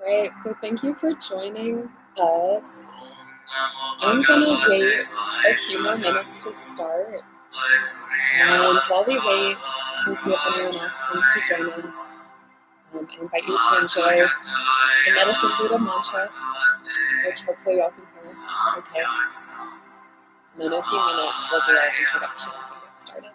Right, so thank you for joining us. I'm gonna wait a few more minutes to start, and while we wait to see if anyone else comes to join us, I invite you to enjoy the Medicine Buddha mantra, which hopefully y'all can hear. Okay. And in a few minutes, we'll do our introductions and get started.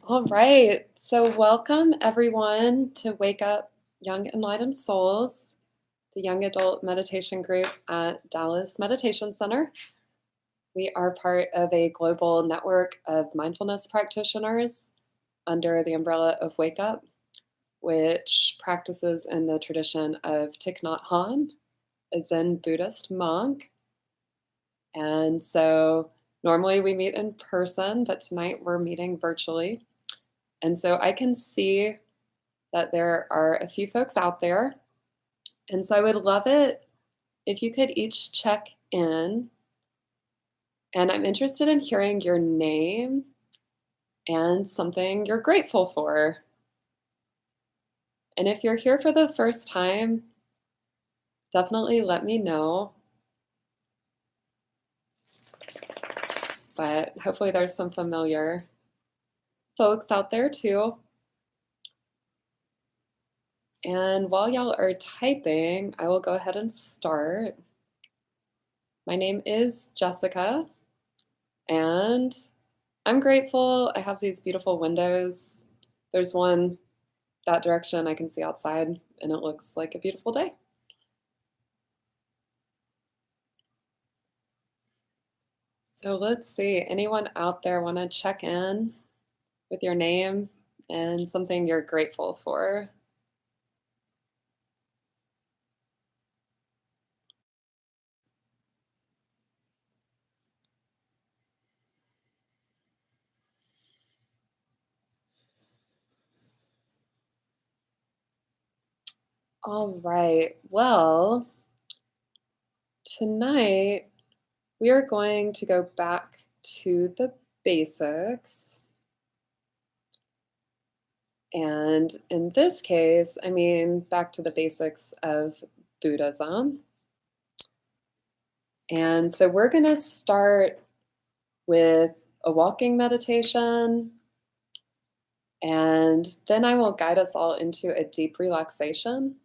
All right, so welcome everyone to Wake Up Young Enlightened Souls, the young adult meditation group at Dallas Meditation Center. We are part of a global network of mindfulness practitioners under the umbrella of Wake Up, which practices in the tradition of Thich Nhat Hanh, a Zen Buddhist monk. And so normally we meet in person, but tonight we're meeting virtually. And so I can see that there are a few folks out there. And so I would love it if you could each check in. And I'm interested in hearing your name and something you're grateful for. And if you're here for the first time, definitely let me know. But hopefully there's some familiar folks out there too. And while y'all are typing, I will go ahead and start. My name is Jessica, and I'm grateful. I have these beautiful windows. There's one that direction I can see outside, and it looks like a beautiful day. So let's see, anyone out there want to check in with your name and something you're grateful for? All right, well, tonight we are going to go back to the basics. And in this case, I mean, back to the basics of Buddhism. And so we're going to start with a walking meditation. And then I will guide us all into a deep relaxation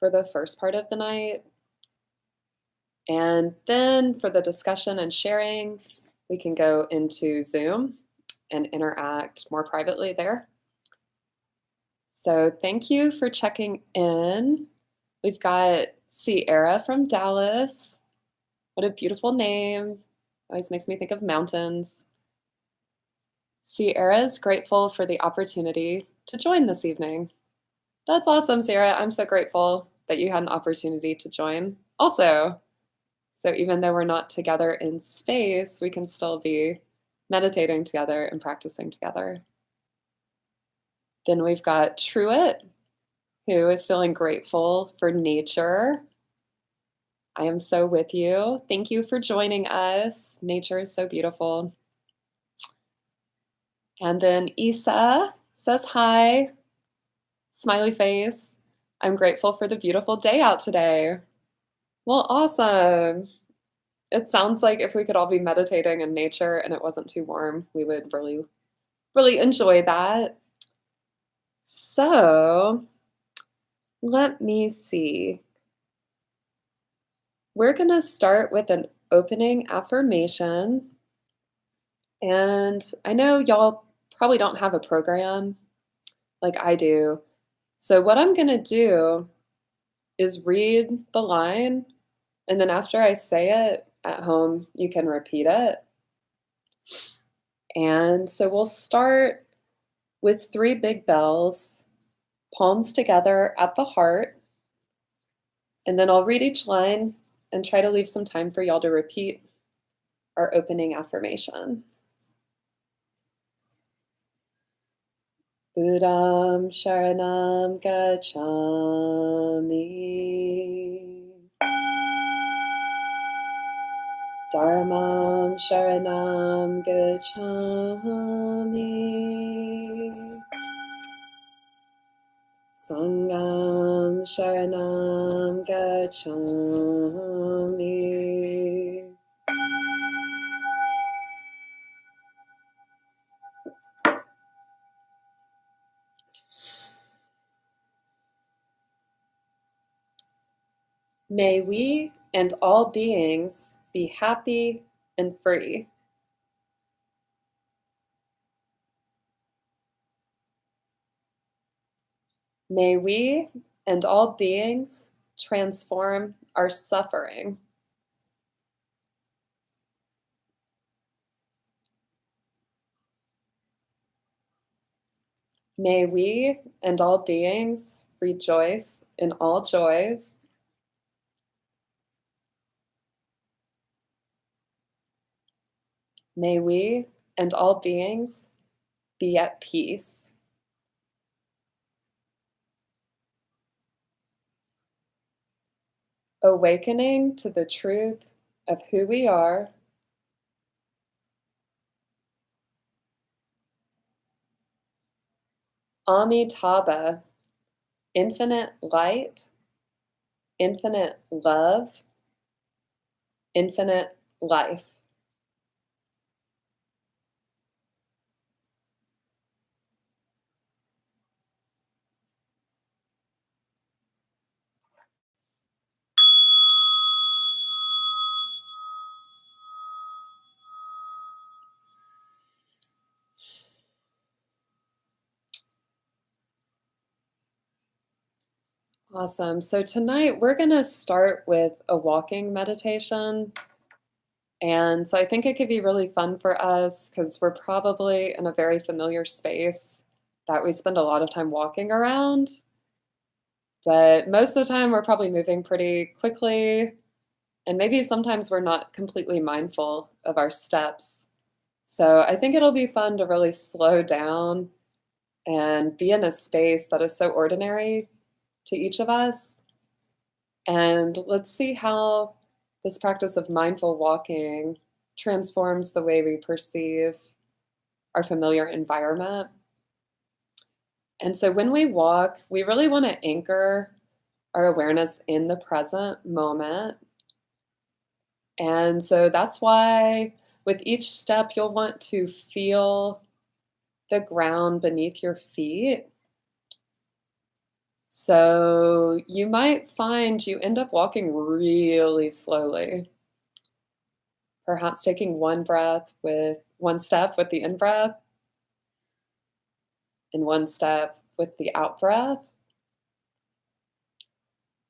for the first part of the night. And then for the discussion and sharing, we can go into Zoom and interact more privately there. So thank you for checking in. We've got Sierra from Dallas. What a beautiful name. Always makes me think of mountains. Sierra is grateful for the opportunity to join this evening. That's awesome, Sierra. I'm so grateful that you had an opportunity to join also. So even though we're not together in space, we can still be meditating together and practicing together. Then we've got Truett, who is feeling grateful for nature. I am so with you. Thank you for joining us. Nature is so beautiful. And then Isa says hi, smiley face. I'm grateful for the beautiful day out today. Well, awesome. It sounds like if we could all be meditating in nature and it wasn't too warm, we would really, really enjoy that. So let me see. We're going to start with an opening affirmation. And I know y'all probably don't have a program like I do. So what I'm going to do is read the line, and then after I say it at home, you can repeat it. And so we'll start with 3 big bells, palms together at the heart. And then I'll read each line and try to leave some time for y'all to repeat our opening affirmation. Buddham Sharanam Gacchami. Dharmam Sharanam Gacchami. Sangham Sharanam Gacchami. May we and all beings be happy and free. May we and all beings transform our suffering. May we and all beings rejoice in all joys. May we and all beings be at peace. awakening to the truth of who we are, Amitabha, infinite light, infinite love, infinite life. Awesome. So tonight we're going to start with a walking meditation. And so I think it could be really fun for us because we're probably in a very familiar space that we spend a lot of time walking around. But most of the time we're probably moving pretty quickly. And maybe sometimes we're not completely mindful of our steps. So I think it'll be fun to really slow down and be in a space that is so ordinary to each of us. And let's see how this practice of mindful walking transforms the way we perceive our familiar environment. And so when we walk, we really want to anchor our awareness in the present moment. And so that's why with each step, you'll want to feel the ground beneath your feet. So you might find you end up walking really slowly, perhaps taking one step with the in-breath and one step with the out-breath.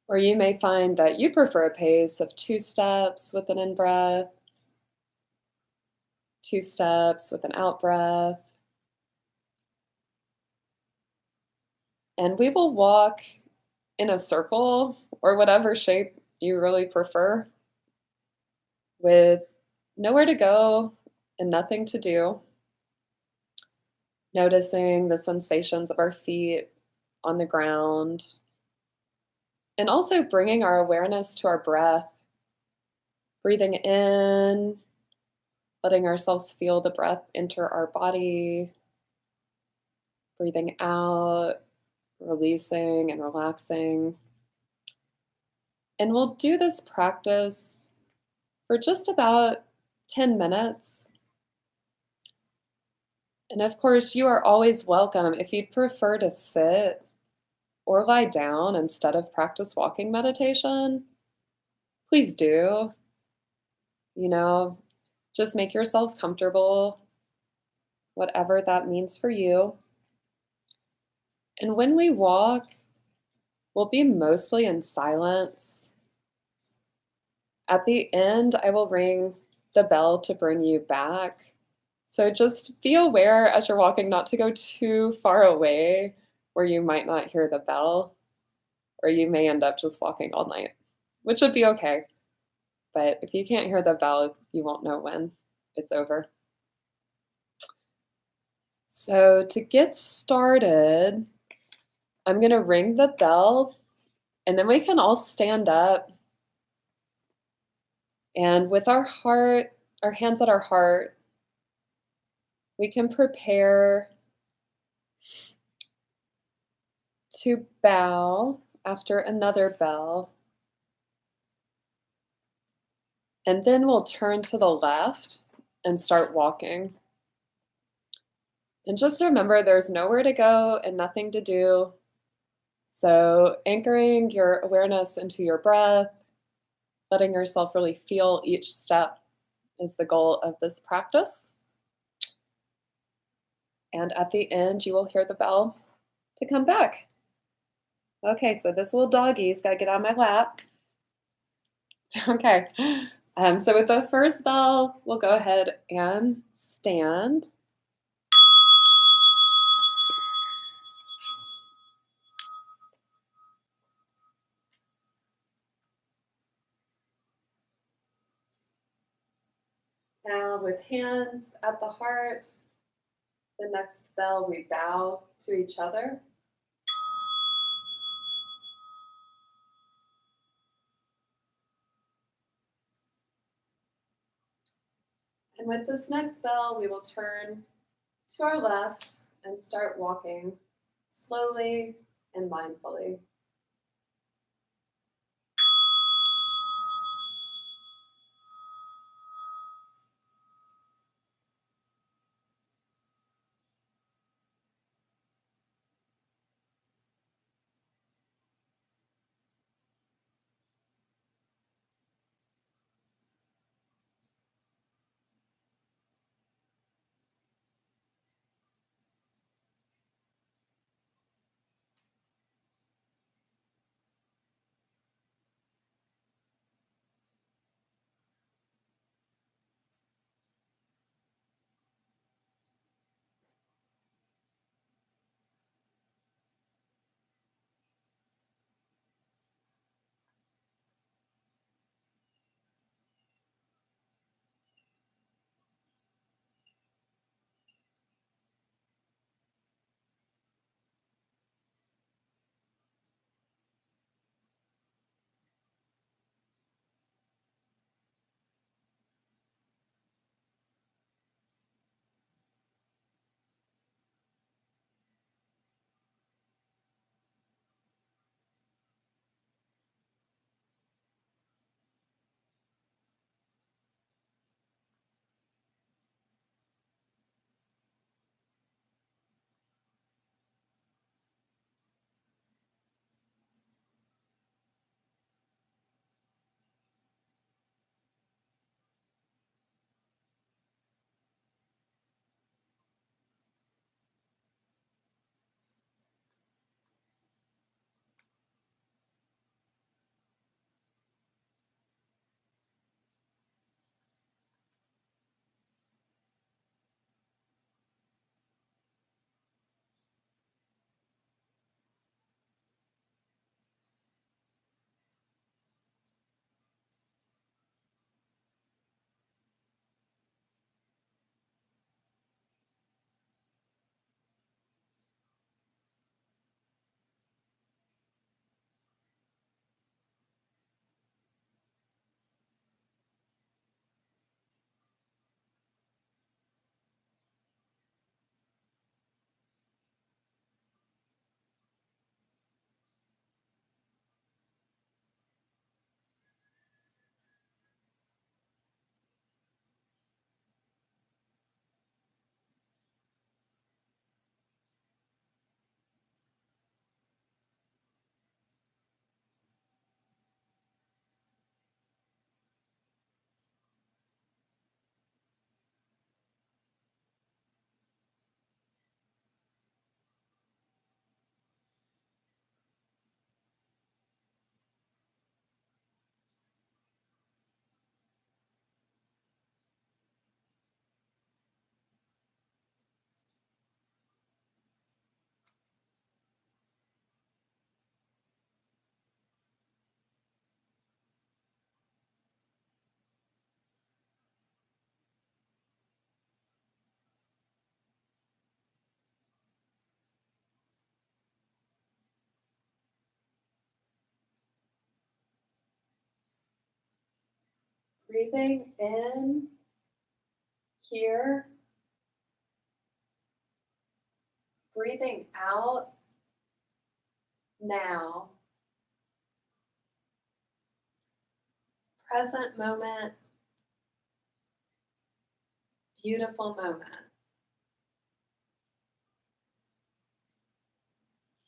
Or you may find that you prefer a pace of 2 steps with an in-breath, 2 steps with an out-breath. And we will walk in a circle or whatever shape you really prefer, with nowhere to go and nothing to do. Noticing the sensations of our feet on the ground, and also bringing our awareness to our breath, breathing in, letting ourselves feel the breath enter our body, breathing out, releasing and relaxing. And we'll do this practice for just about 10 minutes. And of course, you are always welcome if you'd prefer to sit or lie down instead of practice walking meditation. Please do. Just make yourselves comfortable, whatever that means for you. And when we walk, we'll be mostly in silence. At the end, I will ring the bell to bring you back. So just be aware as you're walking not to go too far away where you might not hear the bell, or you may end up just walking all night, which would be okay. But if you can't hear the bell, you won't know when it's over. So to get started, I'm going to ring the bell, and then we can all stand up. And with our hands at our heart, we can prepare to bow after another bell. And then we'll turn to the left and start walking. And just remember, there's nowhere to go and nothing to do. So anchoring your awareness into your breath, letting yourself really feel each step is the goal of this practice. And at the end, you will hear the bell to come back. Okay, so this little doggie's got to get on my lap. Okay, so with the first bell, we'll go ahead and stand. Now with hands at the heart, the next bell we bow to each other. And with this next bell, we will turn to our left and start walking slowly and mindfully. Breathing in here, breathing out now, present moment, beautiful moment.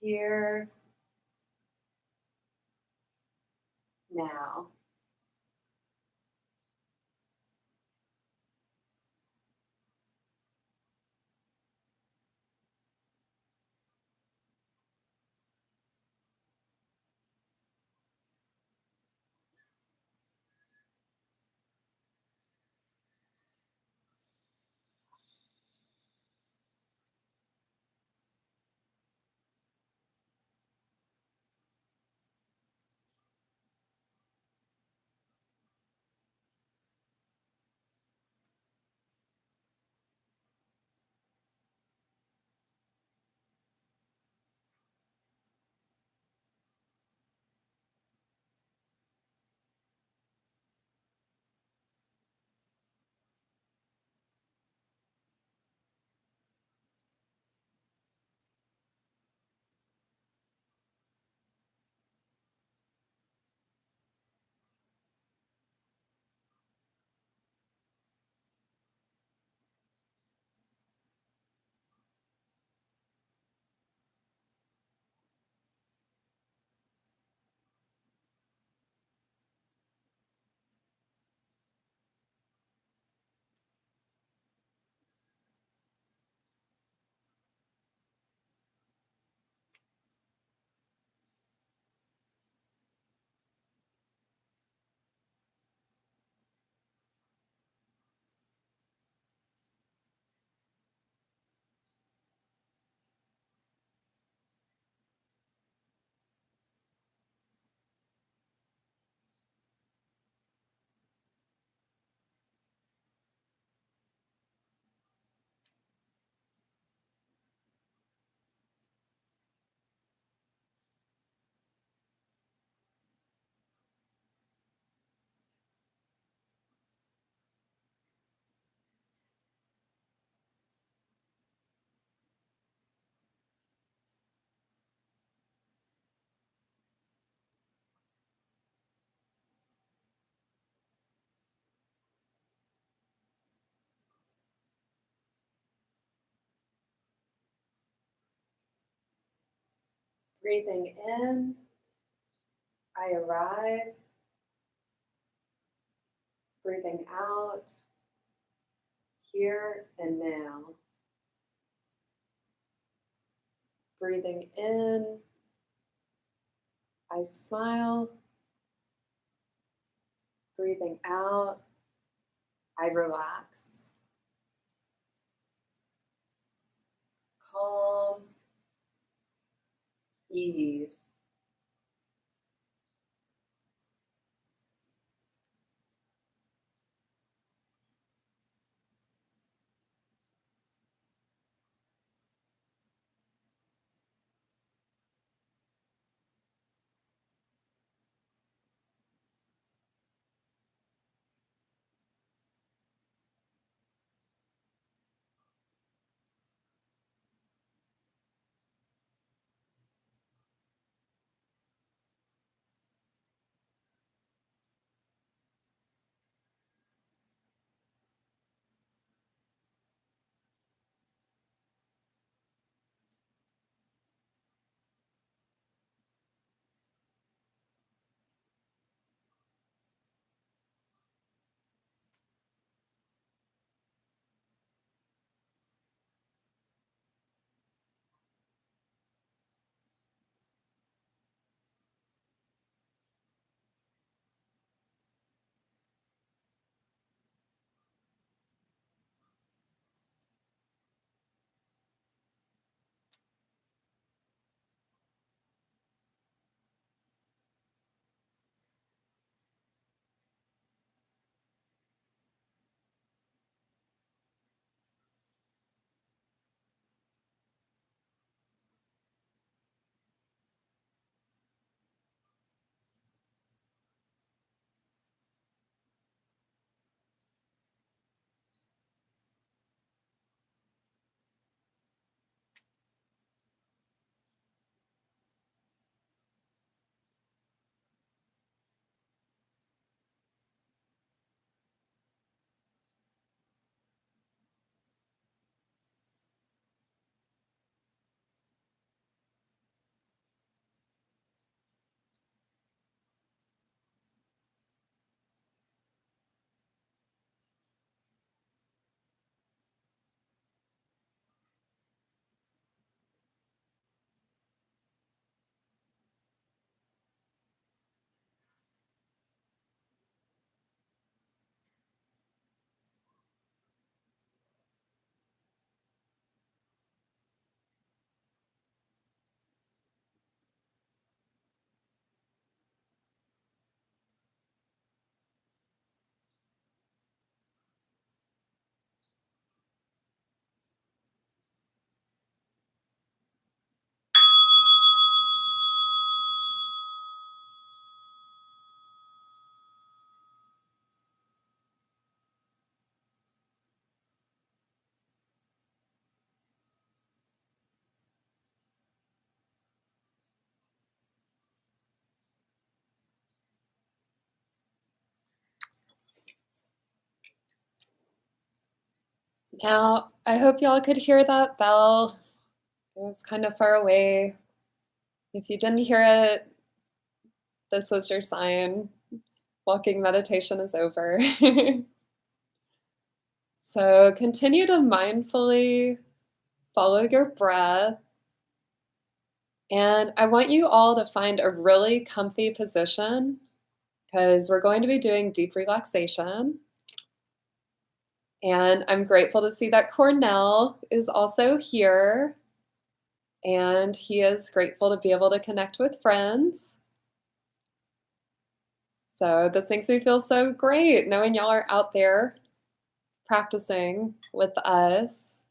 Here, now. Breathing in, I arrive. Breathing out, here and now. Breathing in, I smile. Breathing out, I relax. Calm, ease. Now, I hope y'all could hear that bell. It was kind of far away. If you didn't hear it, this was your sign. Walking meditation is over. So continue to mindfully follow your breath. And I want you all to find a really comfy position because we're going to be doing deep relaxation. And I'm grateful to see that Cornell is also here. And he is grateful to be able to connect with friends. So this makes me feel so great knowing y'all are out there practicing with us.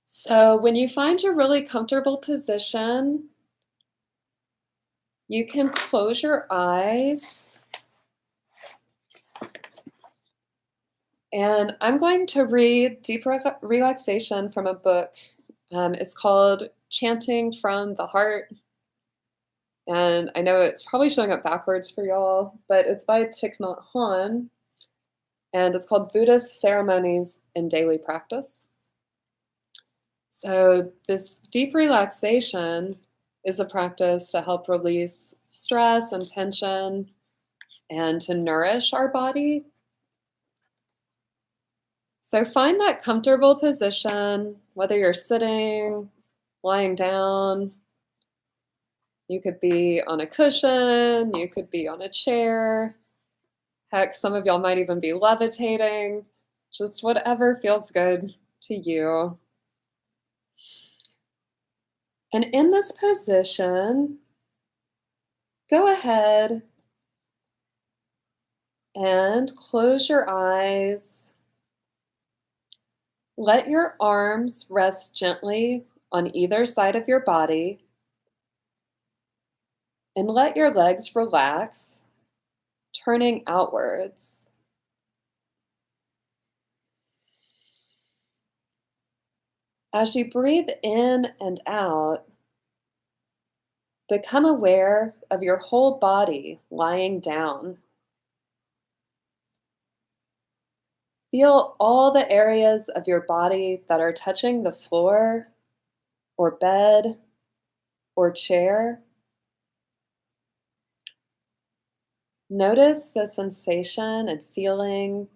So when you find your really comfortable position, you can close your eyes. And I'm going to read Deep Relaxation from a book. It's called Chanting from the Heart. And I know it's probably showing up backwards for y'all, but it's by Thich Nhat Hanh. And it's called Buddhist Ceremonies in Daily Practice. So, this deep relaxation is a practice to help release stress and tension and to nourish our body. So, find that comfortable position, whether you're sitting, lying down. You could be on a cushion, you could be on a chair. Heck, some of y'all might even be levitating. Just whatever feels good to you. And in this position, go ahead and close your eyes. Let your arms rest gently on either side of your body. And let your legs relax, turning outwards. As you breathe in and out, become aware of your whole body lying down. Feel all the areas of your body that are touching the floor or bed or chair. Notice the sensation and feeling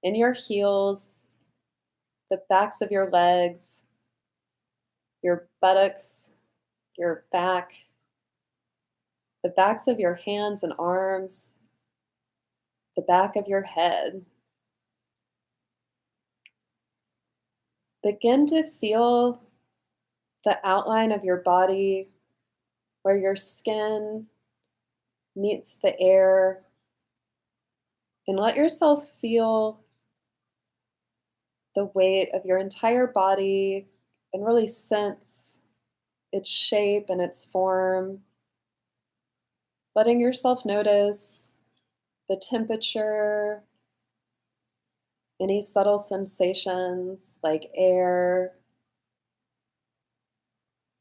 in your heels, the backs of your legs, your buttocks, your back, the backs of your hands and arms, the back of your head. Begin to feel the outline of your body where your skin meets the air, and let yourself feel the weight of your entire body and really sense its shape and its form. Letting yourself notice the temperature, any subtle sensations like air,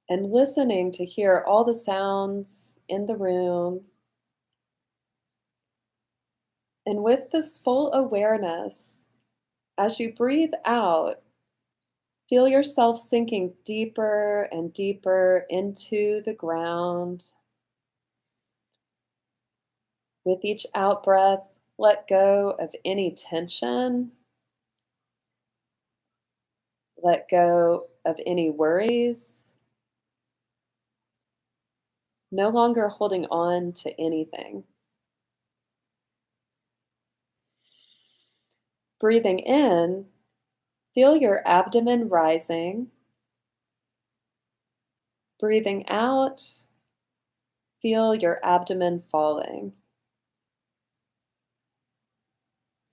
and listening to hear all the sounds in the room. And with this full awareness, as you breathe out, feel yourself sinking deeper and deeper into the ground. With each out breath, let go of any tension. Let go of any worries. No longer holding on to anything. Breathing in, feel your abdomen rising. Breathing out, feel your abdomen falling.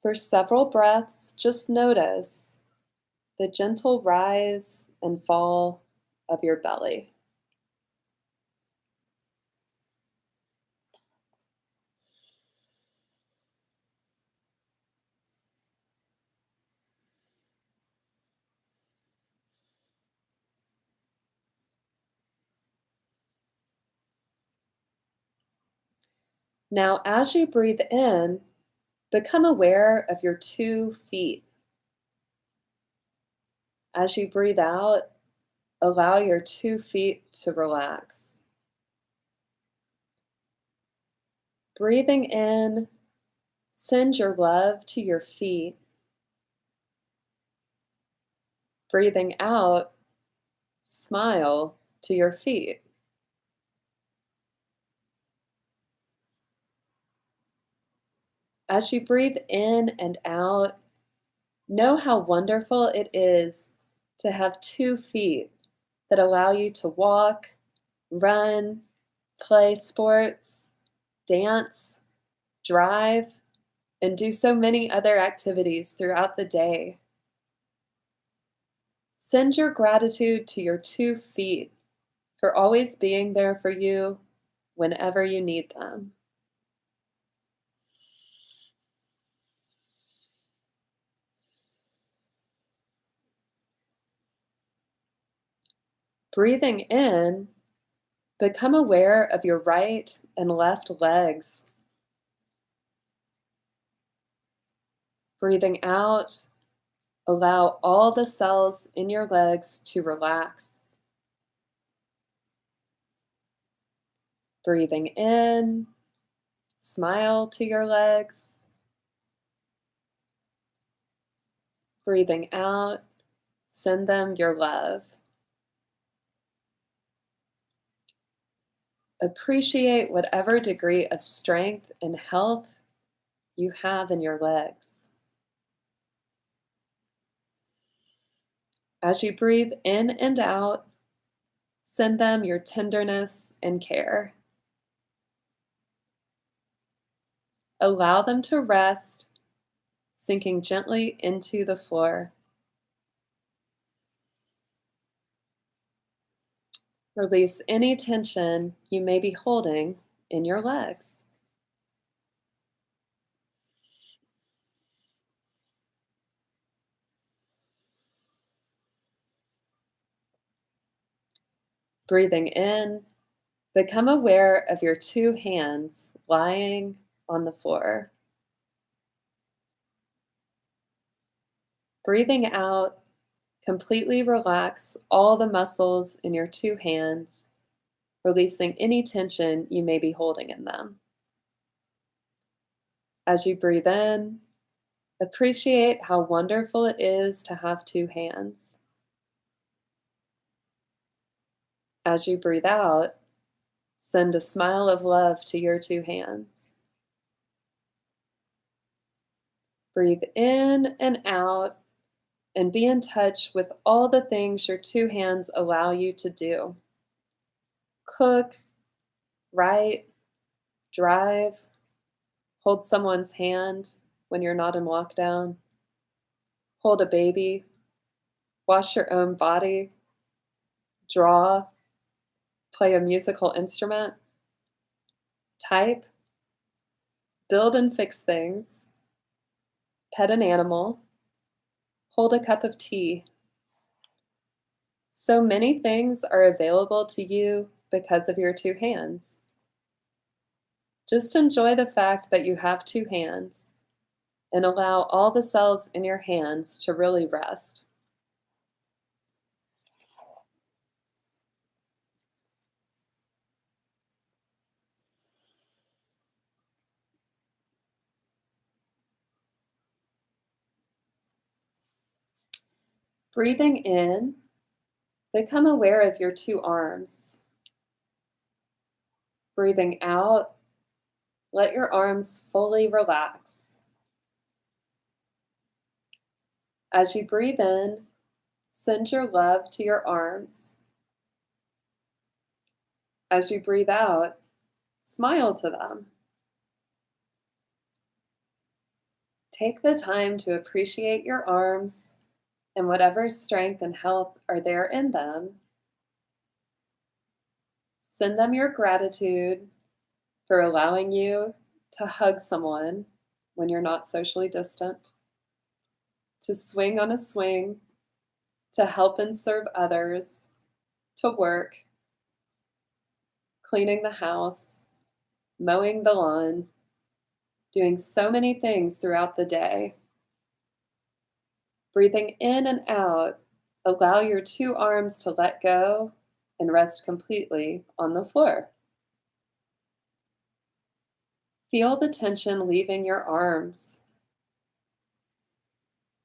For several breaths, just notice the gentle rise and fall of your belly. Now, as you breathe in, become aware of your 2 feet. As you breathe out, allow your 2 feet to relax. Breathing in, send your love to your feet. Breathing out, smile to your feet. As you breathe in and out, know how wonderful it is to have 2 feet that allow you to walk, run, play sports, dance, drive, and do so many other activities throughout the day. Send your gratitude to your 2 feet for always being there for you whenever you need them. Breathing in, become aware of your right and left legs. Breathing out, Allow all the cells in your legs to relax. Breathing in, smile to your legs. Breathing out, send them your love. Appreciate whatever degree of strength and health you have in your legs. As you breathe in and out, send them your tenderness and care. Allow them to rest, sinking gently into the floor. Release any tension you may be holding in your legs. Breathing in, become aware of your two hands lying on the floor. Breathing out, completely relax all the muscles in your two hands, releasing any tension you may be holding in them. As you breathe in, appreciate how wonderful it is to have two hands. As you breathe out, send a smile of love to your two hands. Breathe in and out and be in touch with all the things your two hands allow you to do. Cook, write, drive, hold someone's hand when you're not in lockdown, hold a baby, wash your own body, draw, play a musical instrument, type, build and fix things, pet an animal, hold a cup of tea. So many things are available to you because of your two hands. Just enjoy the fact that you have two hands and allow all the cells in your hands to really rest. Breathing in, become aware of your two arms. Breathing out, let your arms fully relax. As you breathe in, send your love to your arms. As you breathe out, smile to them. Take the time to appreciate your arms and whatever strength and health are there in them. Send them your gratitude for allowing you to hug someone when you're not socially distant, to swing on a swing, to help and serve others, to work, cleaning the house, mowing the lawn, doing so many things throughout the day. Breathing in and out, allow your two arms to let go and rest completely on the floor. Feel the tension leaving your arms.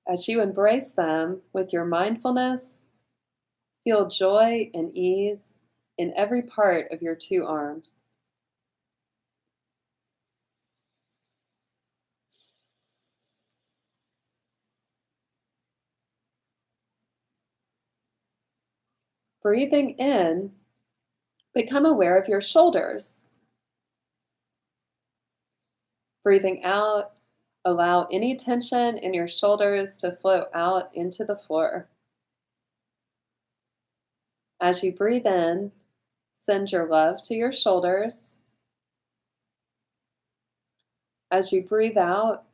As you embrace them with your mindfulness, feel joy and ease in every part of your two arms. Breathing in, become aware of your shoulders. Breathing out, allow any tension in your shoulders to flow out into the floor. As you breathe in, send your love to your shoulders. As you breathe out,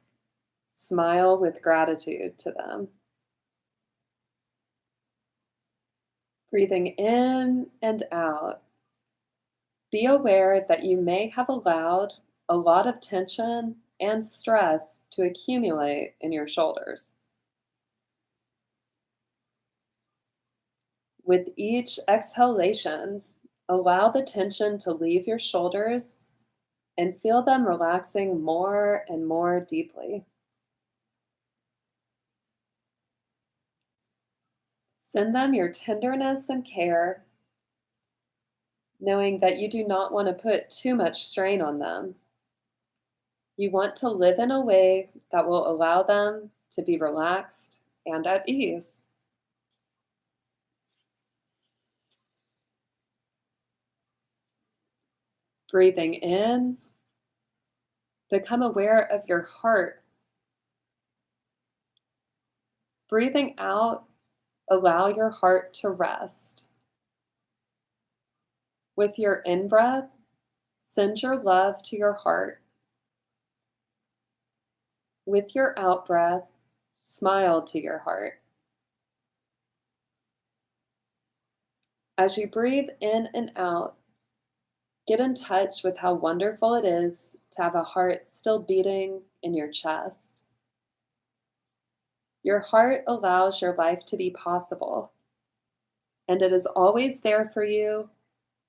smile with gratitude to them. Breathing in and out, be aware that you may have allowed a lot of tension and stress to accumulate in your shoulders. With each exhalation, allow the tension to leave your shoulders and feel them relaxing more and more deeply. Send them your tenderness and care, knowing that you do not want to put too much strain on them. You want to live in a way that will allow them to be relaxed and at ease. Breathing in, become aware of your heart. Breathing out, allow your heart to rest. With your in-breath, send your love to your heart. With your out-breath, smile to your heart. As you breathe in and out, get in touch with how wonderful it is to have a heart still beating in your chest. Your heart allows your life to be possible, and it is always there for you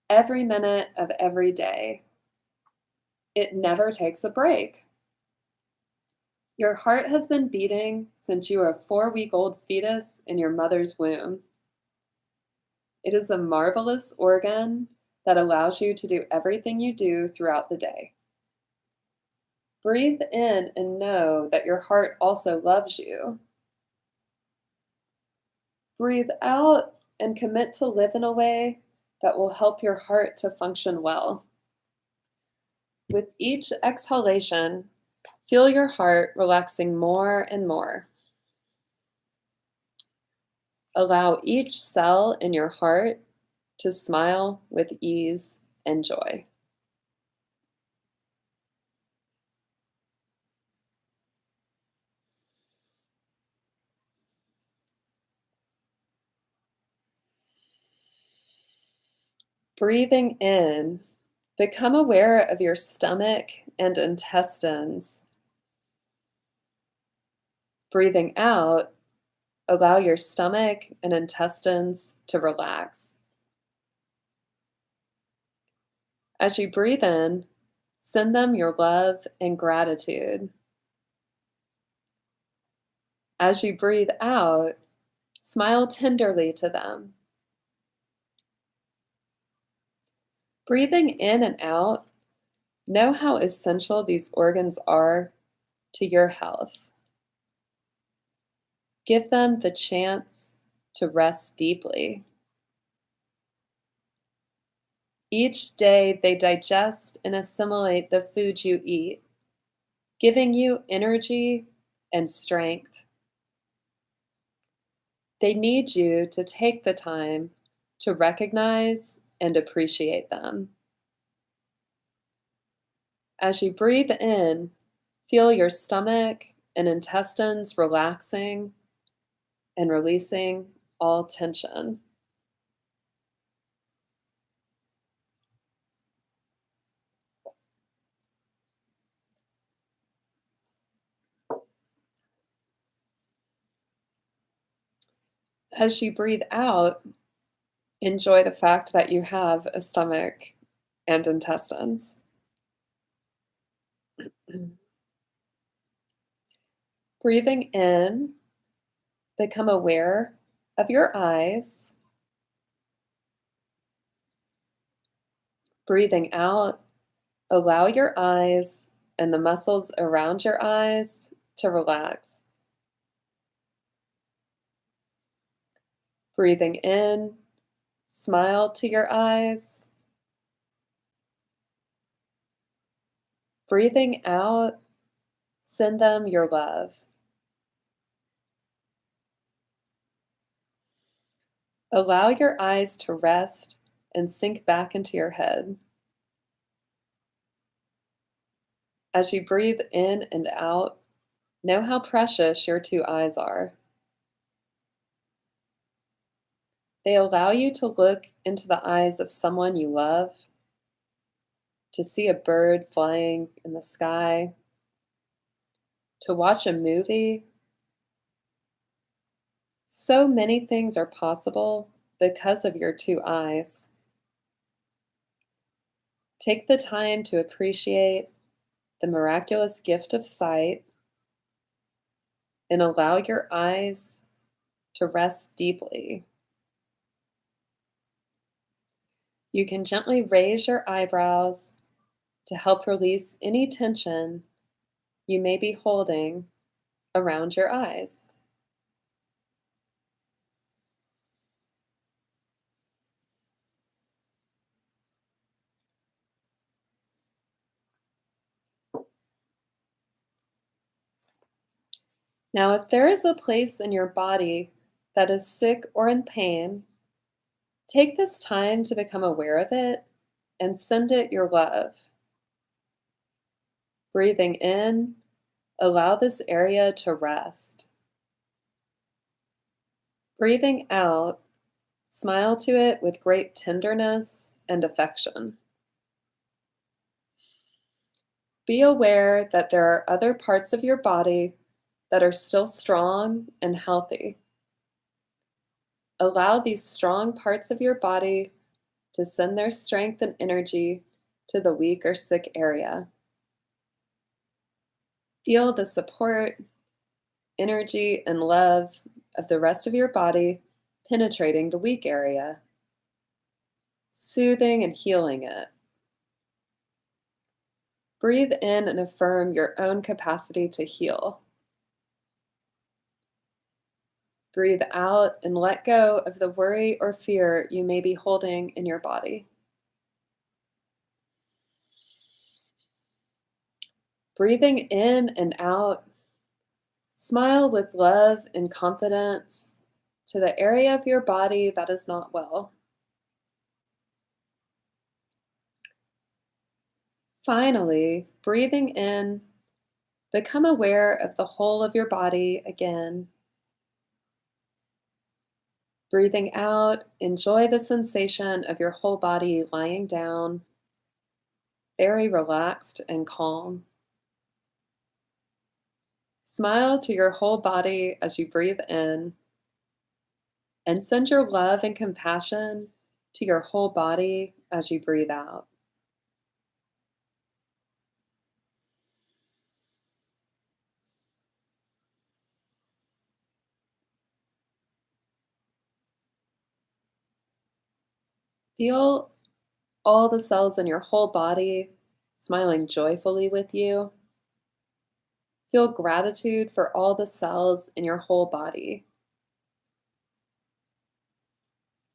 every minute of every day. It never takes a break. Your heart has been beating since you were a 4-week-old fetus in your mother's womb. It is a marvelous organ that allows you to do everything you do throughout the day. Breathe in and know that your heart also loves you. Breathe out and commit to live in a way that will help your heart to function well. With each exhalation, feel your heart relaxing more and more. Allow each cell in your heart to smile with ease and joy. Breathing in, become aware of your stomach and intestines. Breathing out, allow your stomach and intestines to relax. As you breathe in, send them your love and gratitude. As you breathe out, smile tenderly to them. Breathing in and out, know how essential these organs are to your health. Give them the chance to rest deeply. Each day they digest and assimilate the food you eat, giving you energy and strength. They need you to take the time to recognize and appreciate them. As you breathe in, feel your stomach and intestines relaxing and releasing all tension. As you breathe out, enjoy the fact that you have a stomach and intestines. Breathing in, become aware of your eyes. Breathing out, allow your eyes and the muscles around your eyes to relax. Breathing in, smile to your eyes. Breathing out, send them your love. Allow your eyes to rest and sink back into your head. As you breathe in and out, know how precious your two eyes are. They allow you to look into the eyes of someone you love, to see a bird flying in the sky, to watch a movie. So many things are possible because of your two eyes. Take the time to appreciate the miraculous gift of sight and allow your eyes to rest deeply. You can gently raise your eyebrows to help release any tension you may be holding around your eyes. Now, if there is a place in your body that is sick or in pain, take this time to become aware of it and send it your love. Breathing in, allow this area to rest. Breathing out, smile to it with great tenderness and affection. Be aware that there are other parts of your body that are still strong and healthy. Allow these strong parts of your body to send their strength and energy to the weak or sick area. Feel the support, energy, and love of the rest of your body penetrating the weak area, soothing and healing it. Breathe in and affirm your own capacity to heal. Breathe out and let go of the worry or fear you may be holding in your body. Breathing in and out, smile with love and confidence to the area of your body that is not well. Finally, breathing in, become aware of the whole of your body again. Breathing out, enjoy the sensation of your whole body lying down, very relaxed and calm. Smile to your whole body as you breathe in, and send your love and compassion to your whole body as you breathe out. Feel all the cells in your whole body smiling joyfully with you. Feel gratitude for all the cells in your whole body.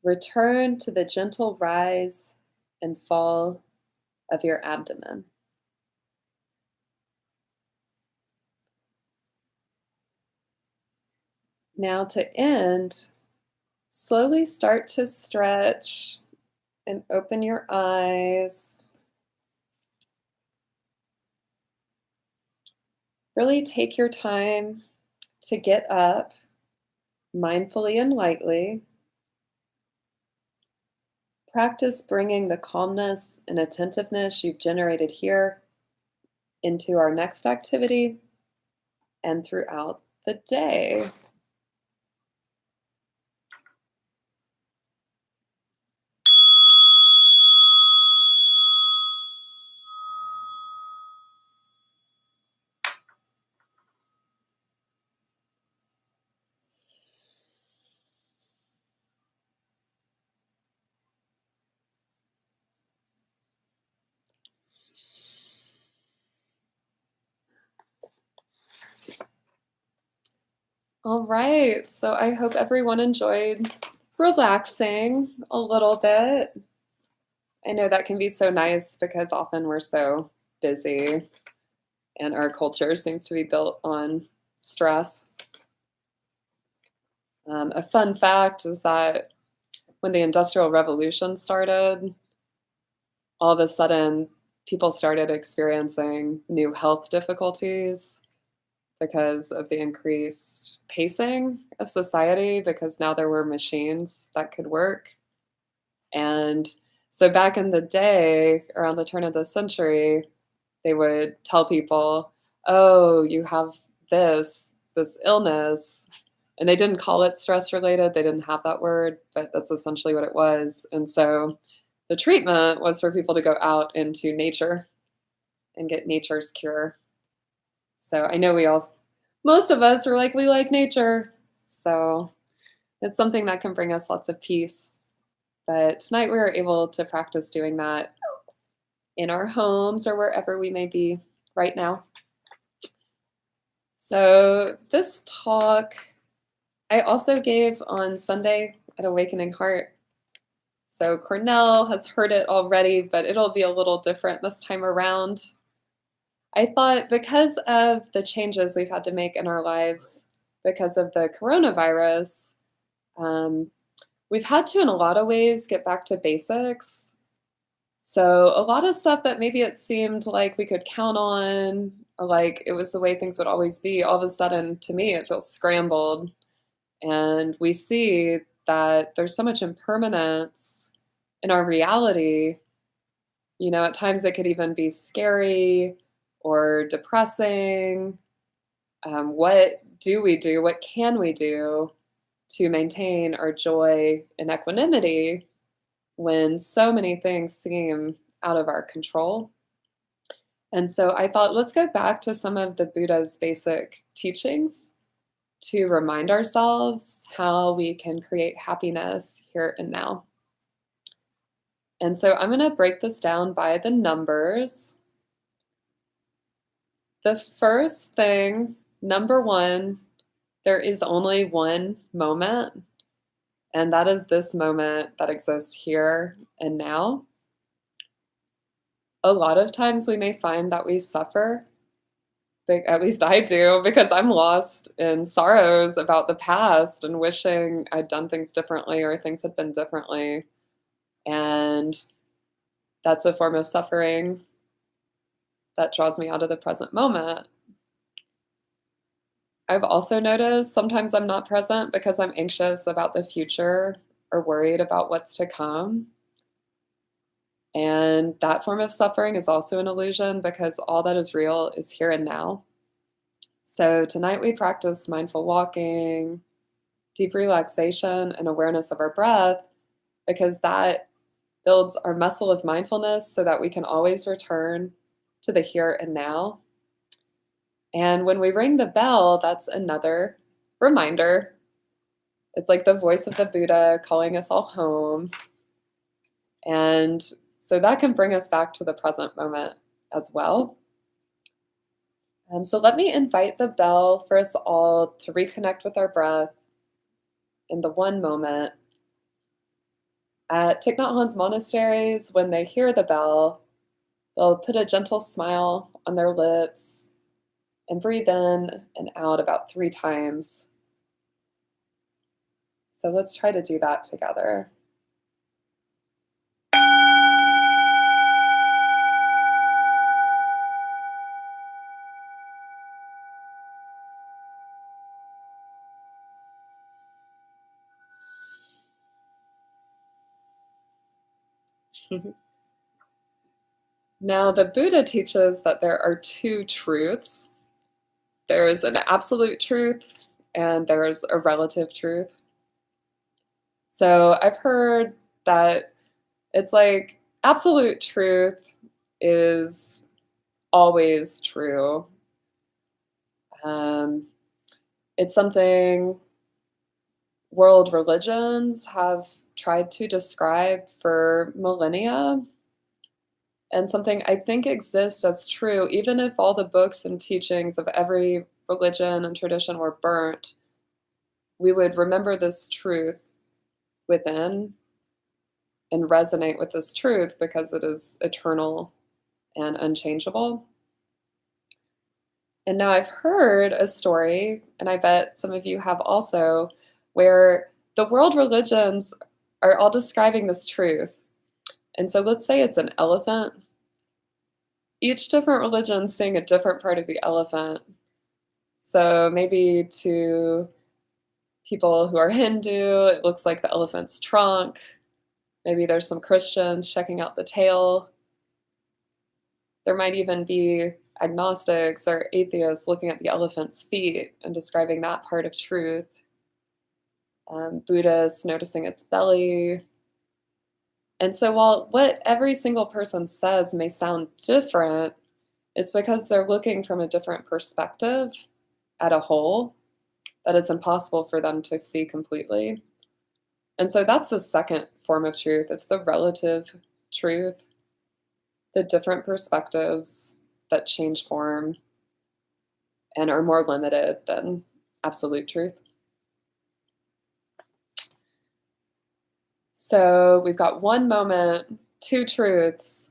Return to the gentle rise and fall of your abdomen. Now to end, slowly start to stretch and open your eyes. Really take your time to get up mindfully and lightly. Practice bringing the calmness and attentiveness you've generated here into our next activity and throughout the day. All right, so I hope everyone enjoyed relaxing a little bit. I know that can be so nice because often we're so busy and our culture seems to be built on stress. A fun fact is that when the Industrial Revolution started, all of a sudden people started experiencing new health difficulties because of the increased pacing of society, because now there were machines that could work. And so back in the day, around the turn of the century, they would tell people, oh, you have this illness, And they didn't call it stress related. They didn't have that word, but that's essentially what it was. And so the treatment was for people to go out into nature and get nature's cure. So I know most of us are like, we like nature. So it's something that can bring us lots of peace. But tonight we were able to practice doing that in our homes or wherever we may be right now. So this talk I also gave on Sunday at Awakening Heart. So Cornell has heard it already, but it'll be a little different this time around. I thought because of the changes we've had to make in our lives because of the coronavirus, we've had to, in a lot of ways, get back to basics. So a lot of stuff that maybe it seemed like we could count on, or like it was the way things would always be, all of a sudden, to me, it feels scrambled. And we see that there's so much impermanence in our reality. You know, at times it could even be scary or depressing. What do we do? What can we do to maintain our joy and equanimity when so many things seem out of our control? And so I thought, let's go back to some of the Buddha's basic teachings to remind ourselves how we can create happiness here and now. And so I'm going to break this down by the numbers. The first thing, number one, there is only one moment, and that is this moment that exists here and now. A lot of times we may find that we suffer, at least I do, because I'm lost in sorrows about the past and wishing I'd done things differently or things had been differently. And that's a form of suffering that draws me out of the present moment. I've also noticed sometimes I'm not present because I'm anxious about the future or worried about what's to come. And that form of suffering is also an illusion because all that is real is here and now. So tonight we practice mindful walking, deep relaxation, and awareness of our breath because that builds our muscle of mindfulness so that we can always return to the here and now. And when we ring the bell, that's another reminder. It's like the voice of the Buddha calling us all home. And so that can bring us back to the present moment as well. So let me invite the bell for us all to reconnect with our breath in the one moment. At Thich Nhat Hanh's monasteries, when they hear the bell, they'll put a gentle smile on their lips and breathe in and out about 3 times. So let's try to do that together. Now, the Buddha teaches that there are 2 truths. There is an absolute truth and there's a relative truth. So I've heard that it's like absolute truth is always true. It's something world religions have tried to describe for millennia, and something I think exists as true, even if all the books and teachings of every religion and tradition were burnt, we would remember this truth within and resonate with this truth because it is eternal and unchangeable. And now I've heard a story, and I bet some of you have also, where the world religions are all describing this truth. And so let's say it's an elephant. Each different religion is seeing a different part of the elephant. So maybe to people who are Hindu, it looks like the elephant's trunk. Maybe there's some Christians checking out the tail. There might even be agnostics or atheists looking at the elephant's feet and describing that part of truth. Buddhist noticing its belly. And so while what every single person says may sound different, it's because they're looking from a different perspective at a whole that it's impossible for them to see completely. And so that's the second form of truth. It's the relative truth, the different perspectives that change form and are more limited than absolute truth. So we've got one moment, two truths,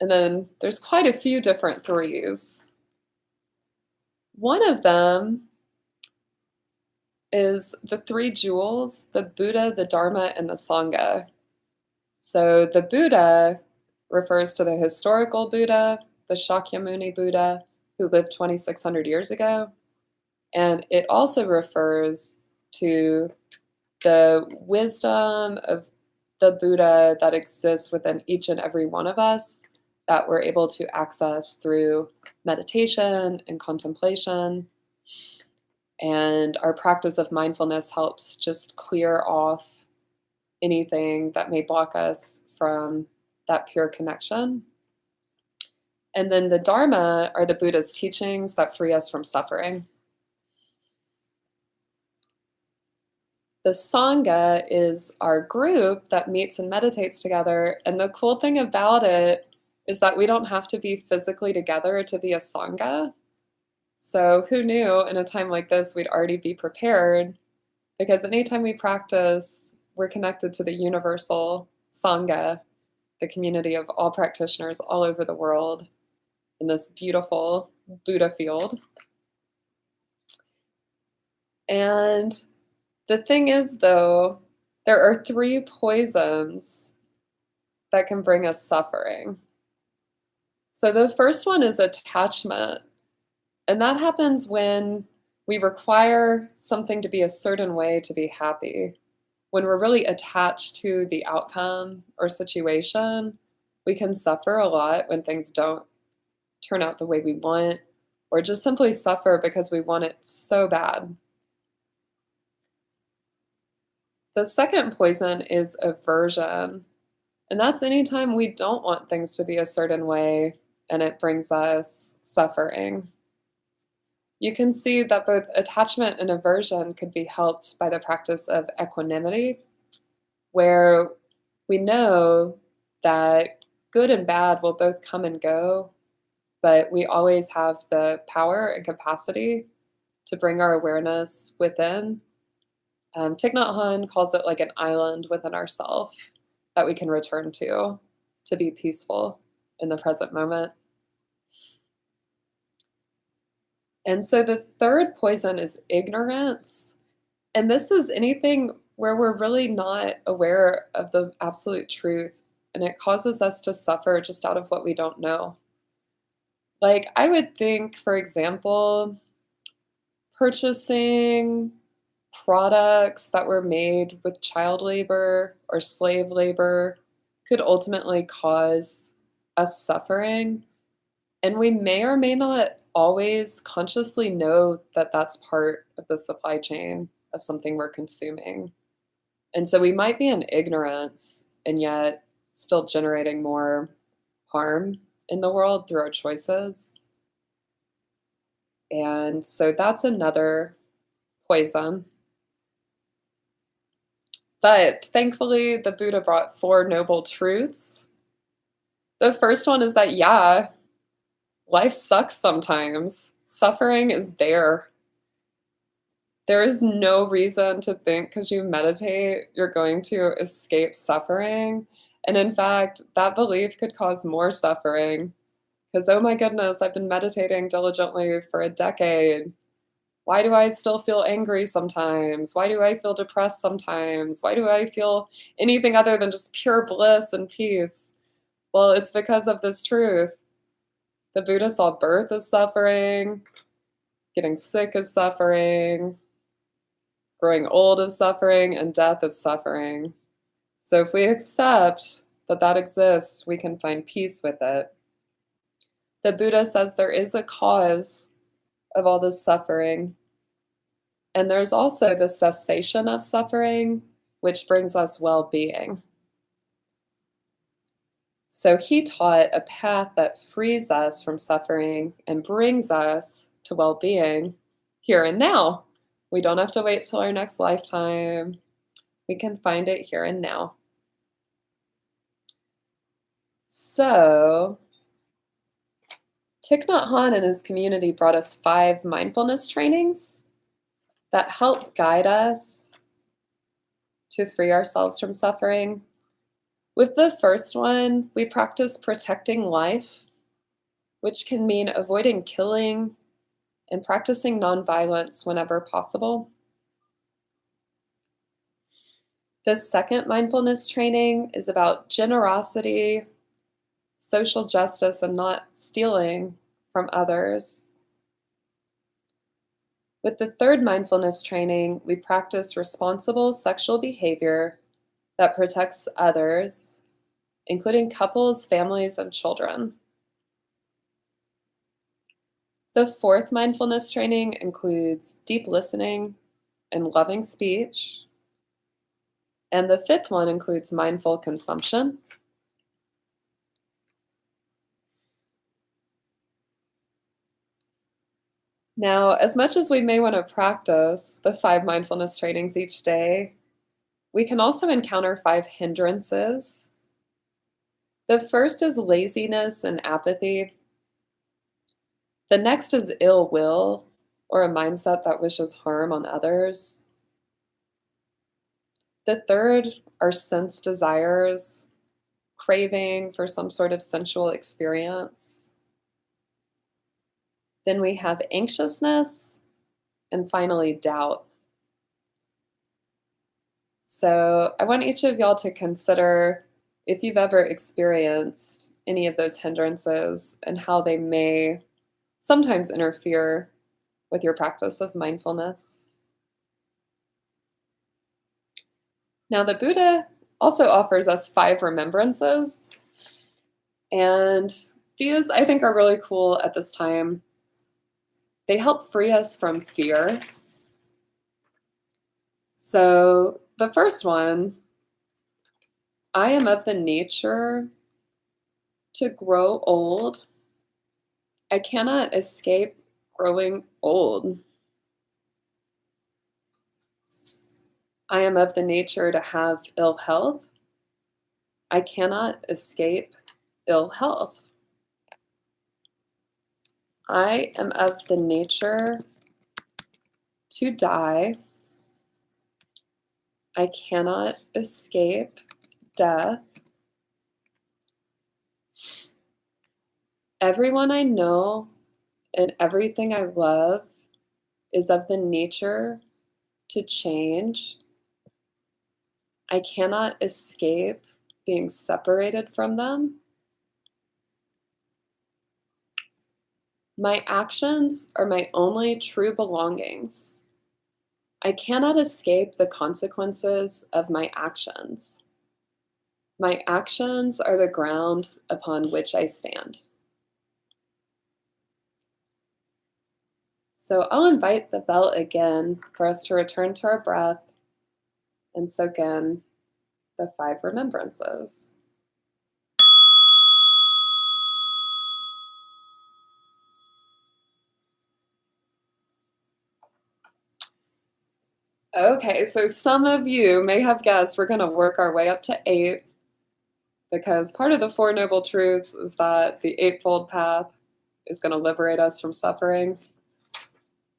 and then there's quite a few different threes. One of them is the three jewels, the Buddha, the Dharma, and the Sangha. So the Buddha refers to the historical Buddha, the Shakyamuni Buddha, who lived 2,600 years ago. And it also refers to the wisdom of the Buddha that exists within each and every one of us that we're able to access through meditation and contemplation. And our practice of mindfulness helps just clear off anything that may block us from that pure connection. And then the Dharma are the Buddha's teachings that free us from suffering. The Sangha is our group that meets and meditates together. And the cool thing about it is that we don't have to be physically together to be a Sangha. So who knew in a time like this we'd already be prepared, because anytime we practice, we're connected to the universal Sangha, the community of all practitioners all over the world in this beautiful Buddha field. And the thing is, though, there are three poisons that can bring us suffering. So the first one is attachment. And that happens when we require something to be a certain way to be happy. When we're really attached to the outcome or situation, we can suffer a lot when things don't turn out the way we want, or just simply suffer because we want it so bad. The second poison is aversion. And that's anytime we don't want things to be a certain way and it brings us suffering. You can see that both attachment and aversion could be helped by the practice of equanimity, where we know that good and bad will both come and go, but we always have the power and capacity to bring our awareness within. Thich Nhat Hanh calls it like an island within ourselves that we can return to be peaceful in the present moment. And so the third poison is ignorance. And this is anything where we're really not aware of the absolute truth, and it causes us to suffer just out of what we don't know. Like, I would think, for example, purchasing products that were made with child labor or slave labor could ultimately cause us suffering. And we may or may not always consciously know that that's part of the supply chain of something we're consuming. And so we might be in ignorance and yet still generating more harm in the world through our choices. And so that's another poison. But thankfully, the Buddha brought four noble truths. The first one is that, yeah, life sucks sometimes. Suffering is there. There is no reason to think because you meditate, you're going to escape suffering. And in fact, that belief could cause more suffering. Because, oh my goodness, I've been meditating diligently for a decade. Why do I still feel angry sometimes? Why do I feel depressed sometimes? Why do I feel anything other than just pure bliss and peace? Well, it's because of this truth. The Buddha saw birth as suffering, getting sick as suffering, growing old as suffering, and death as suffering. So if we accept that that exists, we can find peace with it. The Buddha says there is a cause of all this suffering. And there's also the cessation of suffering, which brings us well-being. So he taught a path that frees us from suffering and brings us to well-being here and now. We don't have to wait till our next lifetime. We can find it here and now. So Thich Nhat Hanh and his community brought us 5 mindfulness trainings that help guide us to free ourselves from suffering. With the first one, we practice protecting life, which can mean avoiding killing and practicing nonviolence whenever possible. The second mindfulness training is about generosity, social justice, and not stealing from others. With the third mindfulness training, we practice responsible sexual behavior that protects others, including couples, families, and children. The fourth mindfulness training includes deep listening and loving speech. And the fifth one includes mindful consumption. Now, as much as we may want to practice the 5 mindfulness trainings each day, we can also encounter 5 hindrances. The first is laziness and apathy. The next is ill will, or a mindset that wishes harm on others. The third are sense desires, craving for some sort of sensual experience. Then we have anxiousness, and finally doubt. So I want each of y'all to consider if you've ever experienced any of those hindrances and how they may sometimes interfere with your practice of mindfulness. Now, the Buddha also offers us 5 remembrances, and these I think are really cool at this time. They help free us from fear. So the first one, I am of the nature to grow old. I cannot escape growing old. I am of the nature to have ill health. I cannot escape ill health. I am of the nature to die. I cannot escape death. Everyone I know and everything I love is of the nature to change. I cannot escape being separated from them. My actions are my only true belongings. I cannot escape the consequences of my actions. My actions are the ground upon which I stand. So I'll invite the bell again for us to return to our breath and soak in the 5 remembrances. Okay, so some of you may have guessed we're going to work our way up to 8, because part of the 4 Noble Truths is that the Eightfold Path is going to liberate us from suffering.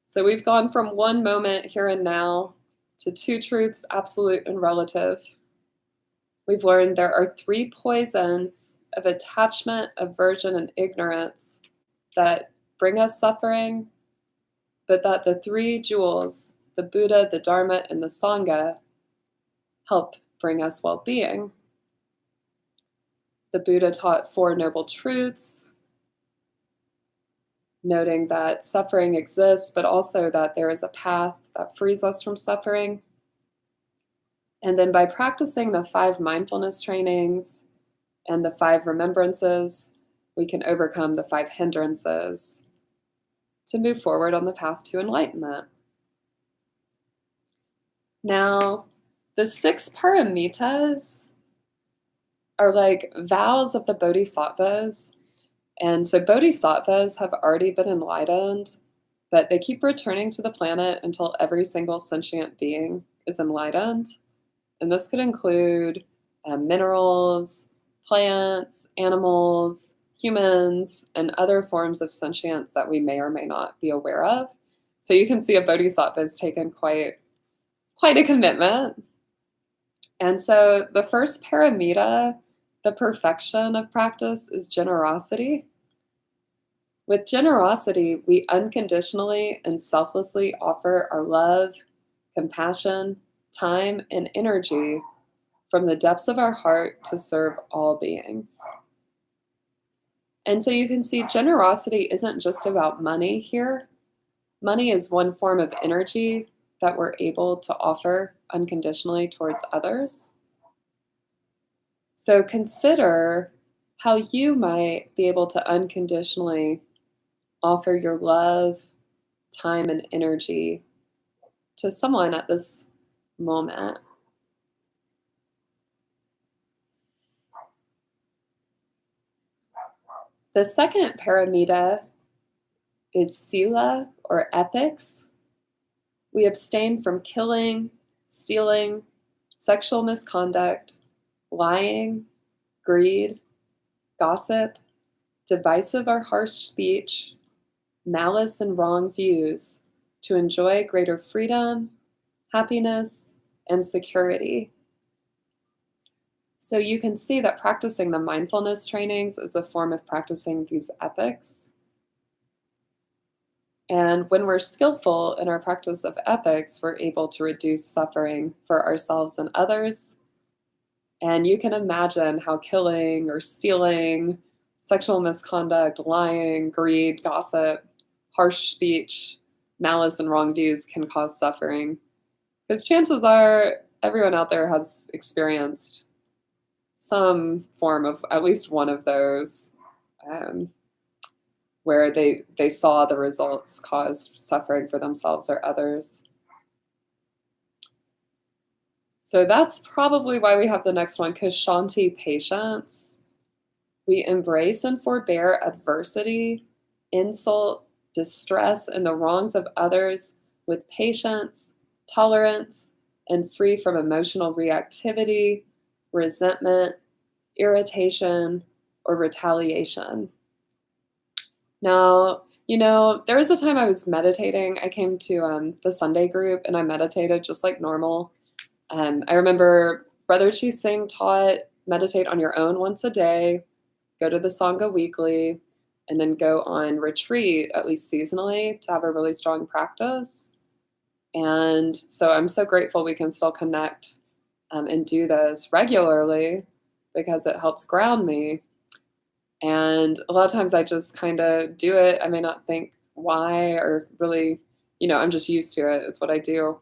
So we've gone from 1 moment here and now to 2 truths, absolute and relative. We've learned there are 3 poisons of attachment, aversion, and ignorance that bring us suffering, but that the 3 jewels, the Buddha, the Dharma, and the Sangha, help bring us well-being. The Buddha taught 4 Noble Truths, noting that suffering exists, but also that there is a path that frees us from suffering. And then by practicing the 5 mindfulness trainings and the 5 remembrances, we can overcome the 5 hindrances to move forward on the path to enlightenment. Now, the 6 paramitas are like vows of the bodhisattvas. And so bodhisattvas have already been enlightened, but they keep returning to the planet until every single sentient being is enlightened. And this could include minerals, plants, animals, humans, and other forms of sentience that we may or may not be aware of. So you can see a bodhisattva has taken quite a commitment. And so the first paramita, the perfection of practice, is generosity. With generosity, we unconditionally and selflessly offer our love, compassion, time, and energy from the depths of our heart to serve all beings. And so you can see generosity isn't just about money here. Money is one form of energy that we're able to offer unconditionally towards others. So consider how you might be able to unconditionally offer your love, time, and energy to someone at this moment. The second paramita is sila, or ethics. We abstain from killing, stealing, sexual misconduct, lying, greed, gossip, divisive or harsh speech, malice and wrong views to enjoy greater freedom, happiness, and security. So you can see that practicing the mindfulness trainings is a form of practicing these ethics. And when we're skillful in our practice of ethics, we're able to reduce suffering for ourselves and others. And you can imagine how killing or stealing, sexual misconduct, lying, greed, gossip, harsh speech, malice, and wrong views can cause suffering. Because chances are everyone out there has experienced some form of at least one of those where they saw the results caused suffering for themselves or others. So that's probably why we have the next one, because Shanti, patience. We embrace and forbear adversity, insult, distress, and the wrongs of others with patience, tolerance, and free from emotional reactivity, resentment, irritation, or retaliation. Now, there was a time I was meditating. I came to the Sunday group and I meditated just like normal. I remember Brother Chi Singh taught meditate on your own once a day, go to the Sangha weekly, and then go on retreat at least seasonally to have a really strong practice. And so I'm so grateful we can still connect and do this regularly because it helps ground me. And a lot of times I just kind of do it. I may not think why or really, I'm just used to it. It's what I do.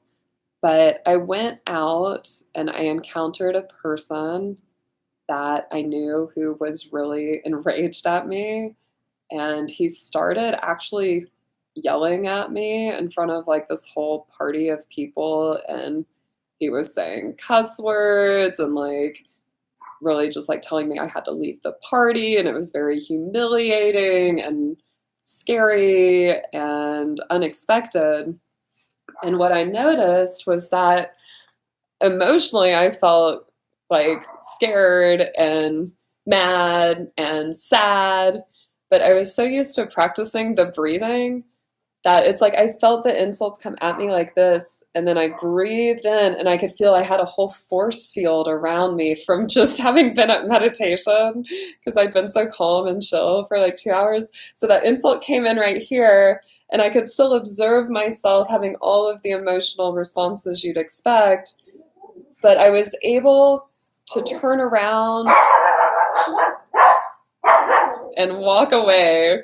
But I went out and I encountered a person that I knew who was really enraged at me. And he started actually yelling at me in front of like this whole party of people. And he was saying cuss words and like really just like telling me I had to leave the party. And it was very humiliating and scary and unexpected. And what I noticed was that emotionally I felt like scared and mad and sad, but I was so used to practicing the breathing that it's like I felt the insults come at me like this, and then I breathed in and I could feel I had a whole force field around me from just having been at meditation because I'd been so calm and chill for like 2 hours. So that insult came in right here, and I could still observe myself having all of the emotional responses you'd expect, but I was able to turn around and walk away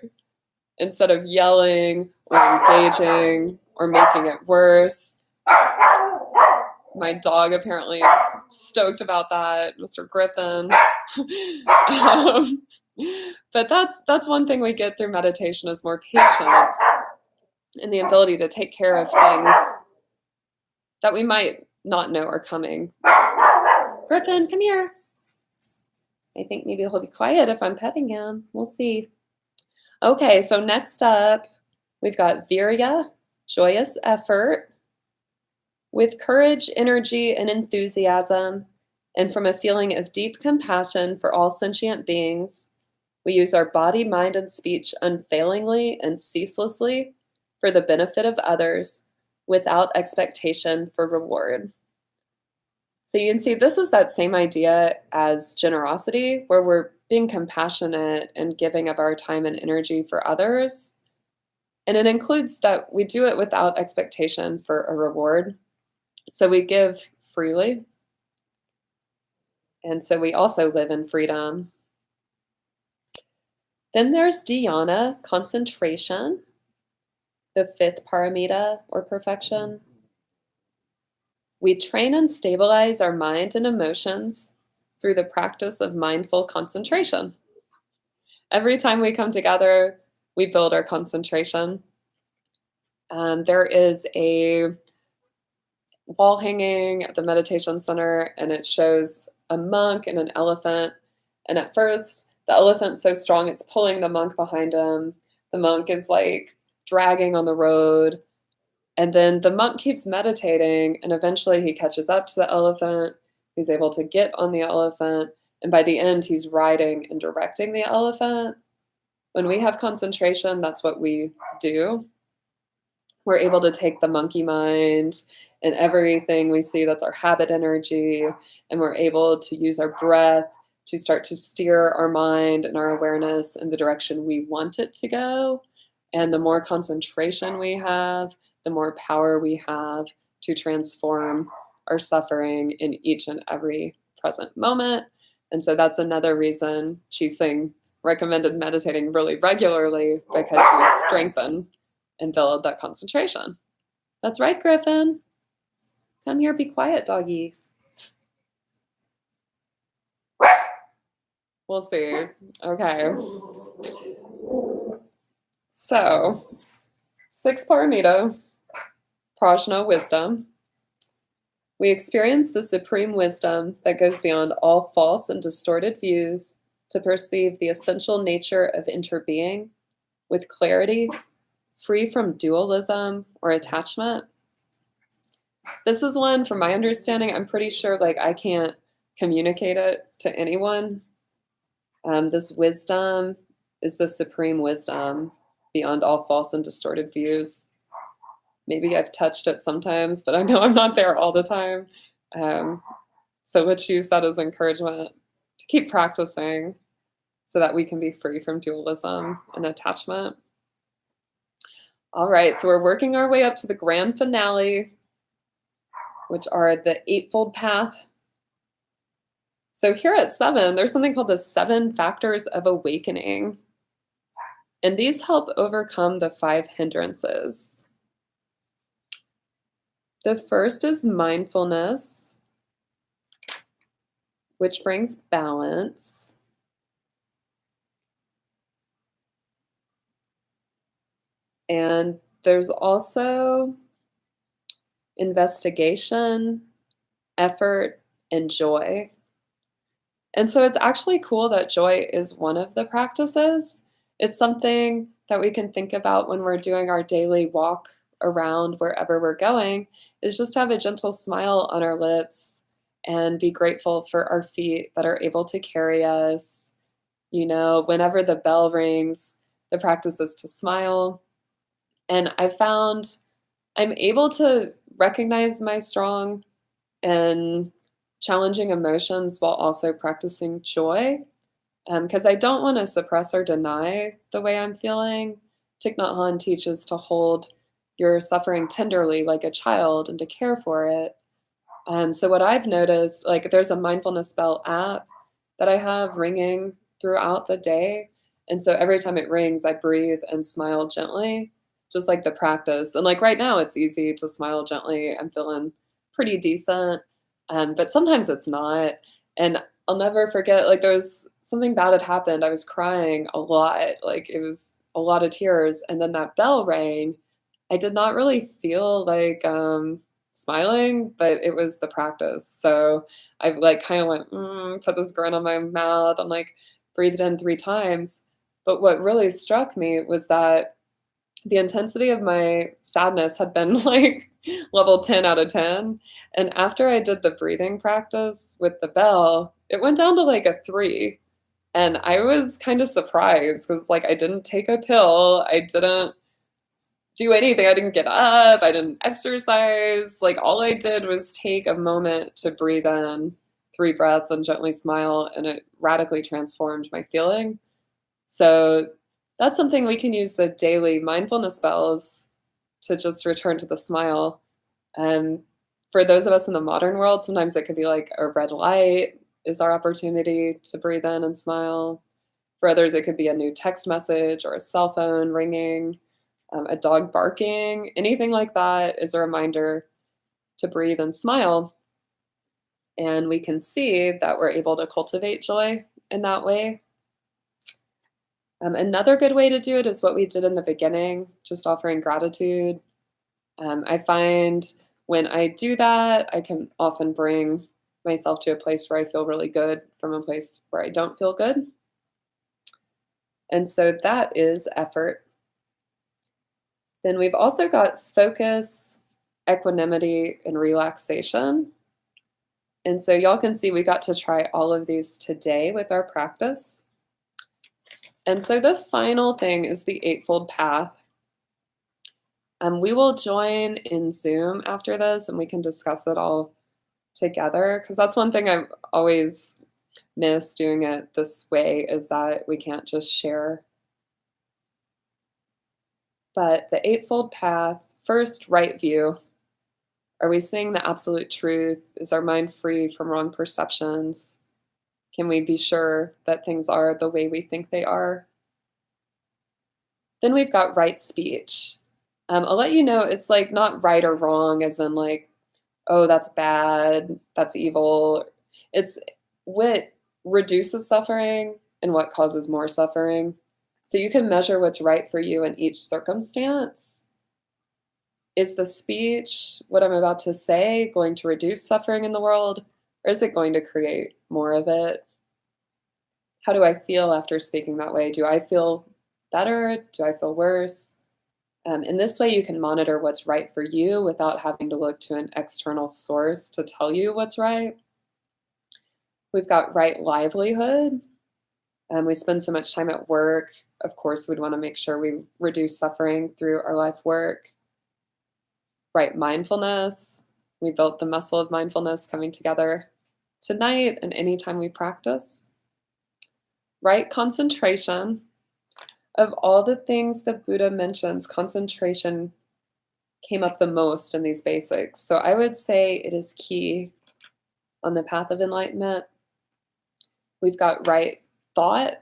instead of yelling or engaging or making it worse. My dog apparently is stoked about that, Mr. Griffin. But that's one thing we get through meditation is more patience and the ability to take care of things that we might not know are coming. Griffin, come here. I think maybe he'll be quiet if I'm petting him. We'll see. Okay, so next up, we've got virya, joyous effort, with courage, energy, and enthusiasm, and from a feeling of deep compassion for all sentient beings. We use our body, mind, and speech unfailingly and ceaselessly for the benefit of others without expectation for reward. So you can see this is that same idea as generosity, where we're being compassionate and giving of our time and energy for others. And it includes that we do it without expectation for a reward. So we give freely. And so we also live in freedom. Then there's dhyana, concentration, the fifth paramita or perfection. We train and stabilize our mind and emotions through the practice of mindful concentration. Every time we come together, we build our concentration. There is a wall hanging at the meditation center, and it shows a monk and an elephant. And at first, the elephant's so strong, it's pulling the monk behind him. The monk is like dragging on the road. And then the monk keeps meditating, and eventually he catches up to the elephant. He's able to get on the elephant. And by the end, he's riding and directing the elephant. When we have concentration, that's what we do. We're able to take the monkey mind and everything we see, that's our habit energy, and we're able to use our breath to start to steer our mind and our awareness in the direction we want it to go. And the more concentration we have, the more power we have to transform our suffering in each and every present moment. And so that's another reason Qi recommended meditating really regularly, because you strengthen and build that concentration. That's right, Griffin. Come here, be quiet, doggy. We'll see. Okay. So, sixth paramita, prajna, wisdom. We experience the supreme wisdom that goes beyond all false and distorted views to perceive the essential nature of interbeing with clarity, free from dualism or attachment. This is one, from my understanding, I'm pretty sure I can't communicate it to anyone. This wisdom is the supreme wisdom beyond all false and distorted views. Maybe I've touched it sometimes, but I know I'm not there all the time. So let's use that as encouragement to keep practicing so that we can be free from dualism and attachment. All right, so we're working our way up to the grand finale, which are the Eightfold Path. So here at 7, there's something called the 7 factors of awakening. And these help overcome the 5 hindrances. The first is mindfulness, which brings balance. And there's also investigation, effort, and joy. And so it's actually cool that joy is one of the practices. It's something that we can think about when we're doing our daily walk around wherever we're going, is just to have a gentle smile on our lips and be grateful for our feet that are able to carry us. You know, whenever the bell rings, the practice is to smile. And I found I'm able to recognize my strong and challenging emotions while also practicing joy, because I don't want to suppress or deny the way I'm feeling. Thich Nhat Hanh teaches to hold your suffering tenderly like a child and to care for it. So what I've noticed, there's a mindfulness bell app that I have ringing throughout the day. And so every time it rings, I breathe and smile gently, just like the practice. And right now, it's easy to smile gently. I'm feeling pretty decent, but sometimes it's not. And I'll never forget, there was something bad had happened. I was crying a lot, it was a lot of tears. And then that bell rang. I did not really feel smiling, but it was the practice. So I like kind of went, put this grin on my mouth and like breathed in 3 times. But what really struck me was that the intensity of my sadness had been like level 10 out of 10. And after I did the breathing practice with the bell, it went down to like a 3. And I was kind of surprised because like I didn't take a pill. I didn't do anything. I didn't get up. I didn't exercise. Like all I did was take a moment to breathe in 3 breaths and gently smile. And it radically transformed my feeling. So that's something we can use the daily mindfulness bells to just return to the smile. And for those of us in the modern world, sometimes it could be like a red light is our opportunity to breathe in and smile. For others, it could be a new text message or a cell phone ringing, a dog barking, anything like that is a reminder to breathe and smile. And we can see that we're able to cultivate joy in that way. Another good way to do it is what we did in the beginning, just offering gratitude. I find when I do that, I can often bring myself to a place where I feel really good from a place where I don't feel good. And so that is effort. Then we've also got focus, equanimity, and relaxation. And so y'all can see we got to try all of these today with our practice. And so the final thing is the Eightfold Path. We will join in Zoom after this and we can discuss it all together, because that's one thing I've always missed doing it this way, is that we can't just share. But the Eightfold Path, first, right view. Are we seeing the absolute truth? Is our mind free from wrong perceptions? Can we be sure that things are the way we think they are? Then we've got right speech. I'll let you know, it's like not right or wrong as in like, oh, that's bad, that's evil. It's what reduces suffering and what causes more suffering. So you can measure what's right for you in each circumstance. Is the speech, what I'm about to say, going to reduce suffering in the world, or is it going to create more of it? How do I feel after speaking that way? Do I feel better? Do I feel worse? In this way, you can monitor what's right for you without having to look to an external source to tell you what's right. We've got right livelihood. We spend so much time at work. Of course, we'd want to make sure we reduce suffering through our life work. Right mindfulness. We built the muscle of mindfulness coming together tonight and anytime we practice. Right concentration. Of all the things that Buddha mentions, concentration came up the most in these basics. So I would say it is key on the path of enlightenment. We've got right thought.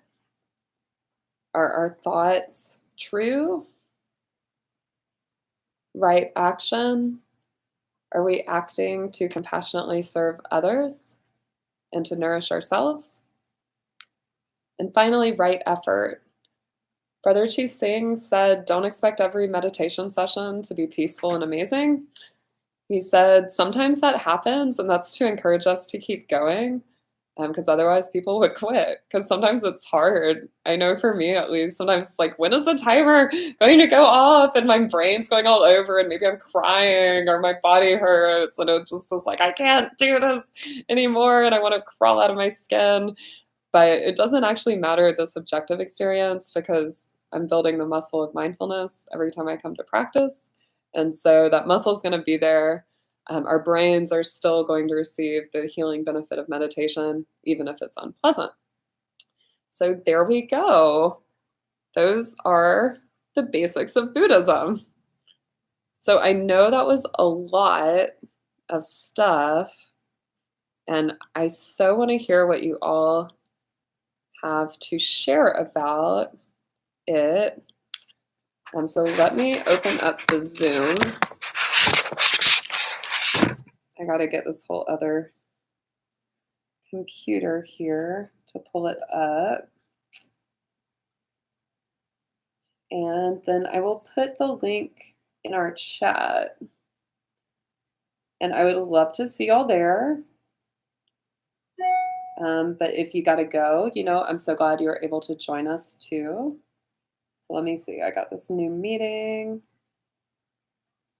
Are our thoughts true? Right action. Are we acting to compassionately serve others and to nourish ourselves? And finally, right effort. Brother Chi Singh said, don't expect every meditation session to be peaceful and amazing. He said, sometimes that happens, and that's to encourage us to keep going, because otherwise people would quit, because sometimes it's hard. I know for me, at least, sometimes it's like, when is the timer going to go off? And my brain's going all over, and maybe I'm crying, or my body hurts, and it just is like, I can't do this anymore, and I want to crawl out of my skin. But it doesn't actually matter the subjective experience, because I'm building the muscle of mindfulness every time I come to practice. And so that muscle is going to be there. Our brains are still going to receive the healing benefit of meditation, even if it's unpleasant. So there we go. Those are the basics of Buddhism. So I know that was a lot of stuff, and I so want to hear what you all have to share about it. And so let me open up the Zoom. I got to get this whole other computer here to pull it up. And then I will put the link in our chat. And I would love to see y'all there. But if you got to go, I'm so glad you were able to join us too. So let me see. I got this new meeting.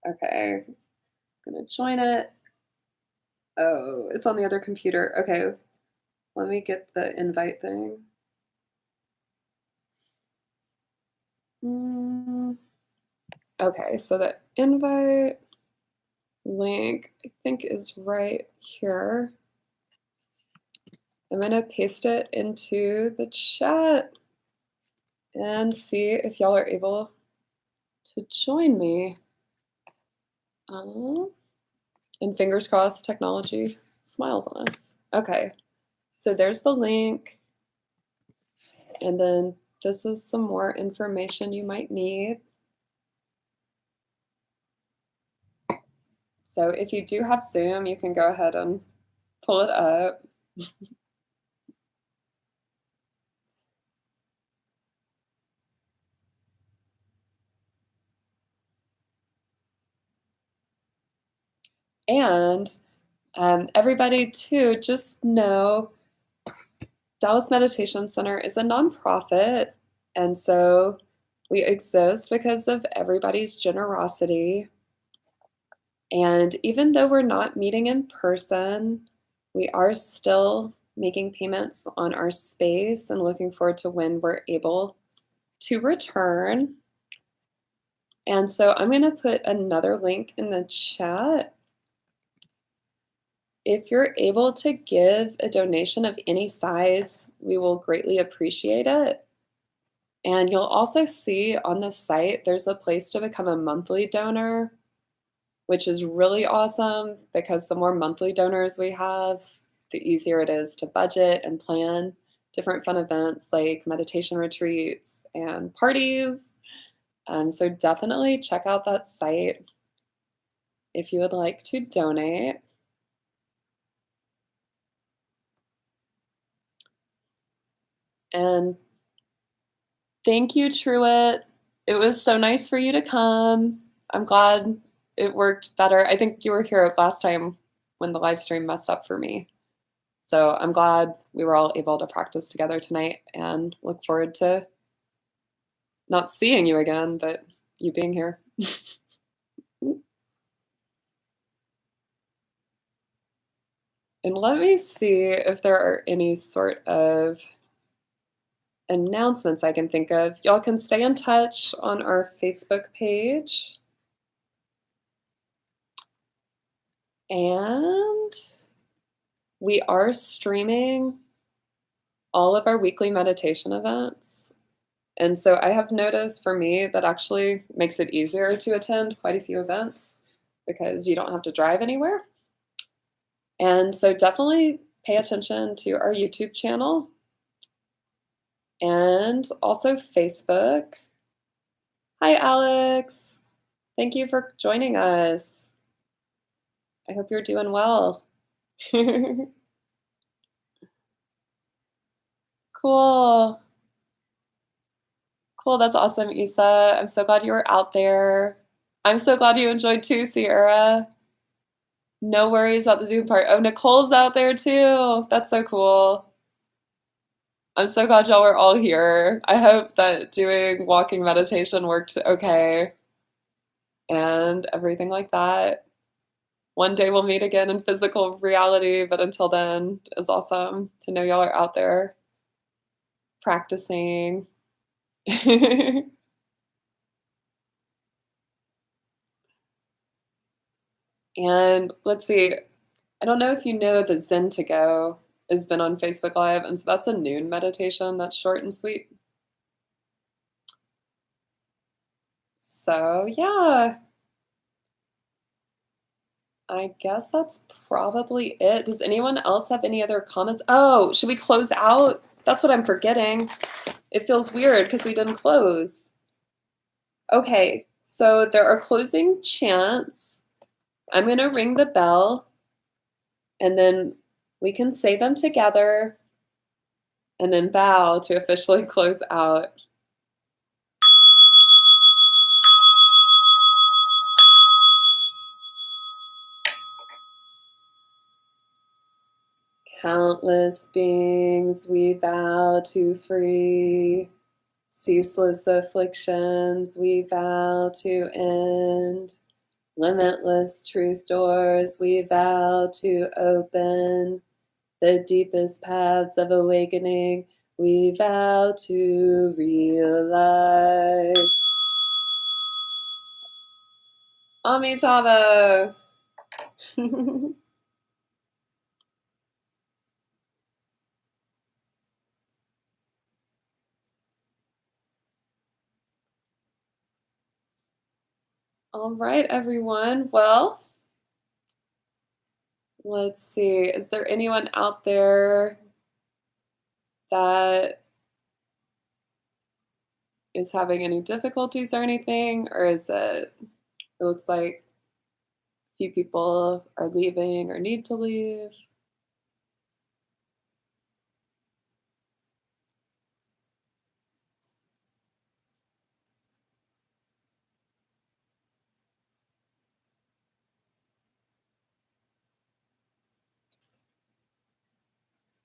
Okay. I'm going to join it. Oh, it's on the other computer. Okay. Let me get the invite thing. Okay, so the invite link, I think, is right here. I'm going to paste it into the chat and see if y'all are able to join me. And fingers crossed, technology smiles on us. Okay, so there's the link. And then this is some more information you might need. So if you do have Zoom, you can go ahead and pull it up. And everybody too, just know Dallas Meditation Center is a nonprofit. And so we exist because of everybody's generosity. And even though we're not meeting in person, we are still making payments on our space and looking forward to when we're able to return. And so I'm going to put another link in the chat. If you're able to give a donation of any size, we will greatly appreciate it. And you'll also see on the site, there's a place to become a monthly donor, which is really awesome because the more monthly donors we have, the easier it is to budget and plan different fun events like meditation retreats and parties. So definitely check out that site if you would like to donate. And thank you, Truett. It was so nice for you to come. I'm glad it worked better. I think you were here last time when the live stream messed up for me. So I'm glad we were all able to practice together tonight and look forward to not seeing you again, but you being here. And let me see if there are any sort of announcements I can think of. Y'all can stay in touch on our Facebook page. And we are streaming all of our weekly meditation events. And so I have noticed for me that actually makes it easier to attend quite a few events because you don't have to drive anywhere. And so definitely pay attention to our YouTube channel and also Facebook. Hi, Alex. Thank you for joining us. I hope you're doing well. Cool. Cool, that's awesome, Isa. I'm so glad you were out there. I'm so glad you enjoyed too, Sierra. No worries about the Zoom part. Oh, Nicole's out there too. That's so cool. I'm so glad y'all were all here. I hope that doing walking meditation worked okay and everything like that. One day we'll meet again in physical reality, but until then, it's awesome to know y'all are out there practicing. And let's see, I don't know if you know the Zen-to-go has been on Facebook Live, and so that's a noon meditation that's short and sweet. So yeah, I guess that's probably it. Does anyone else have any other comments? Oh, should we close out? That's what I'm forgetting. It feels weird because we didn't close. Okay, so there are closing chants. I'm going to ring the bell, and then we can say them together, and then bow to officially close out. Countless beings we vow to free. Ceaseless afflictions we vow to end. Limitless truth doors we vow to open. The deepest paths of awakening we vow to realize. Amitabha! All right, everyone. Well, let's see. Is there anyone out there that is having any difficulties or anything? Or is it looks like a few people are leaving or need to leave?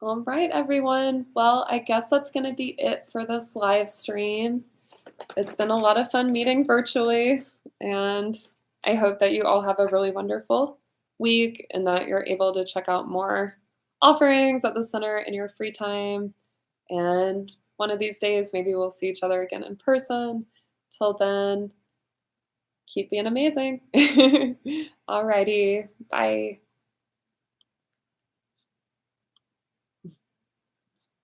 All right, everyone. Well, I guess that's going to be it for this live stream. It's been a lot of fun meeting virtually, and I hope that you all have a really wonderful week and that you're able to check out more offerings at the center in your free time. And one of these days, maybe we'll see each other again in person. Till then, keep being amazing. Alrighty, bye.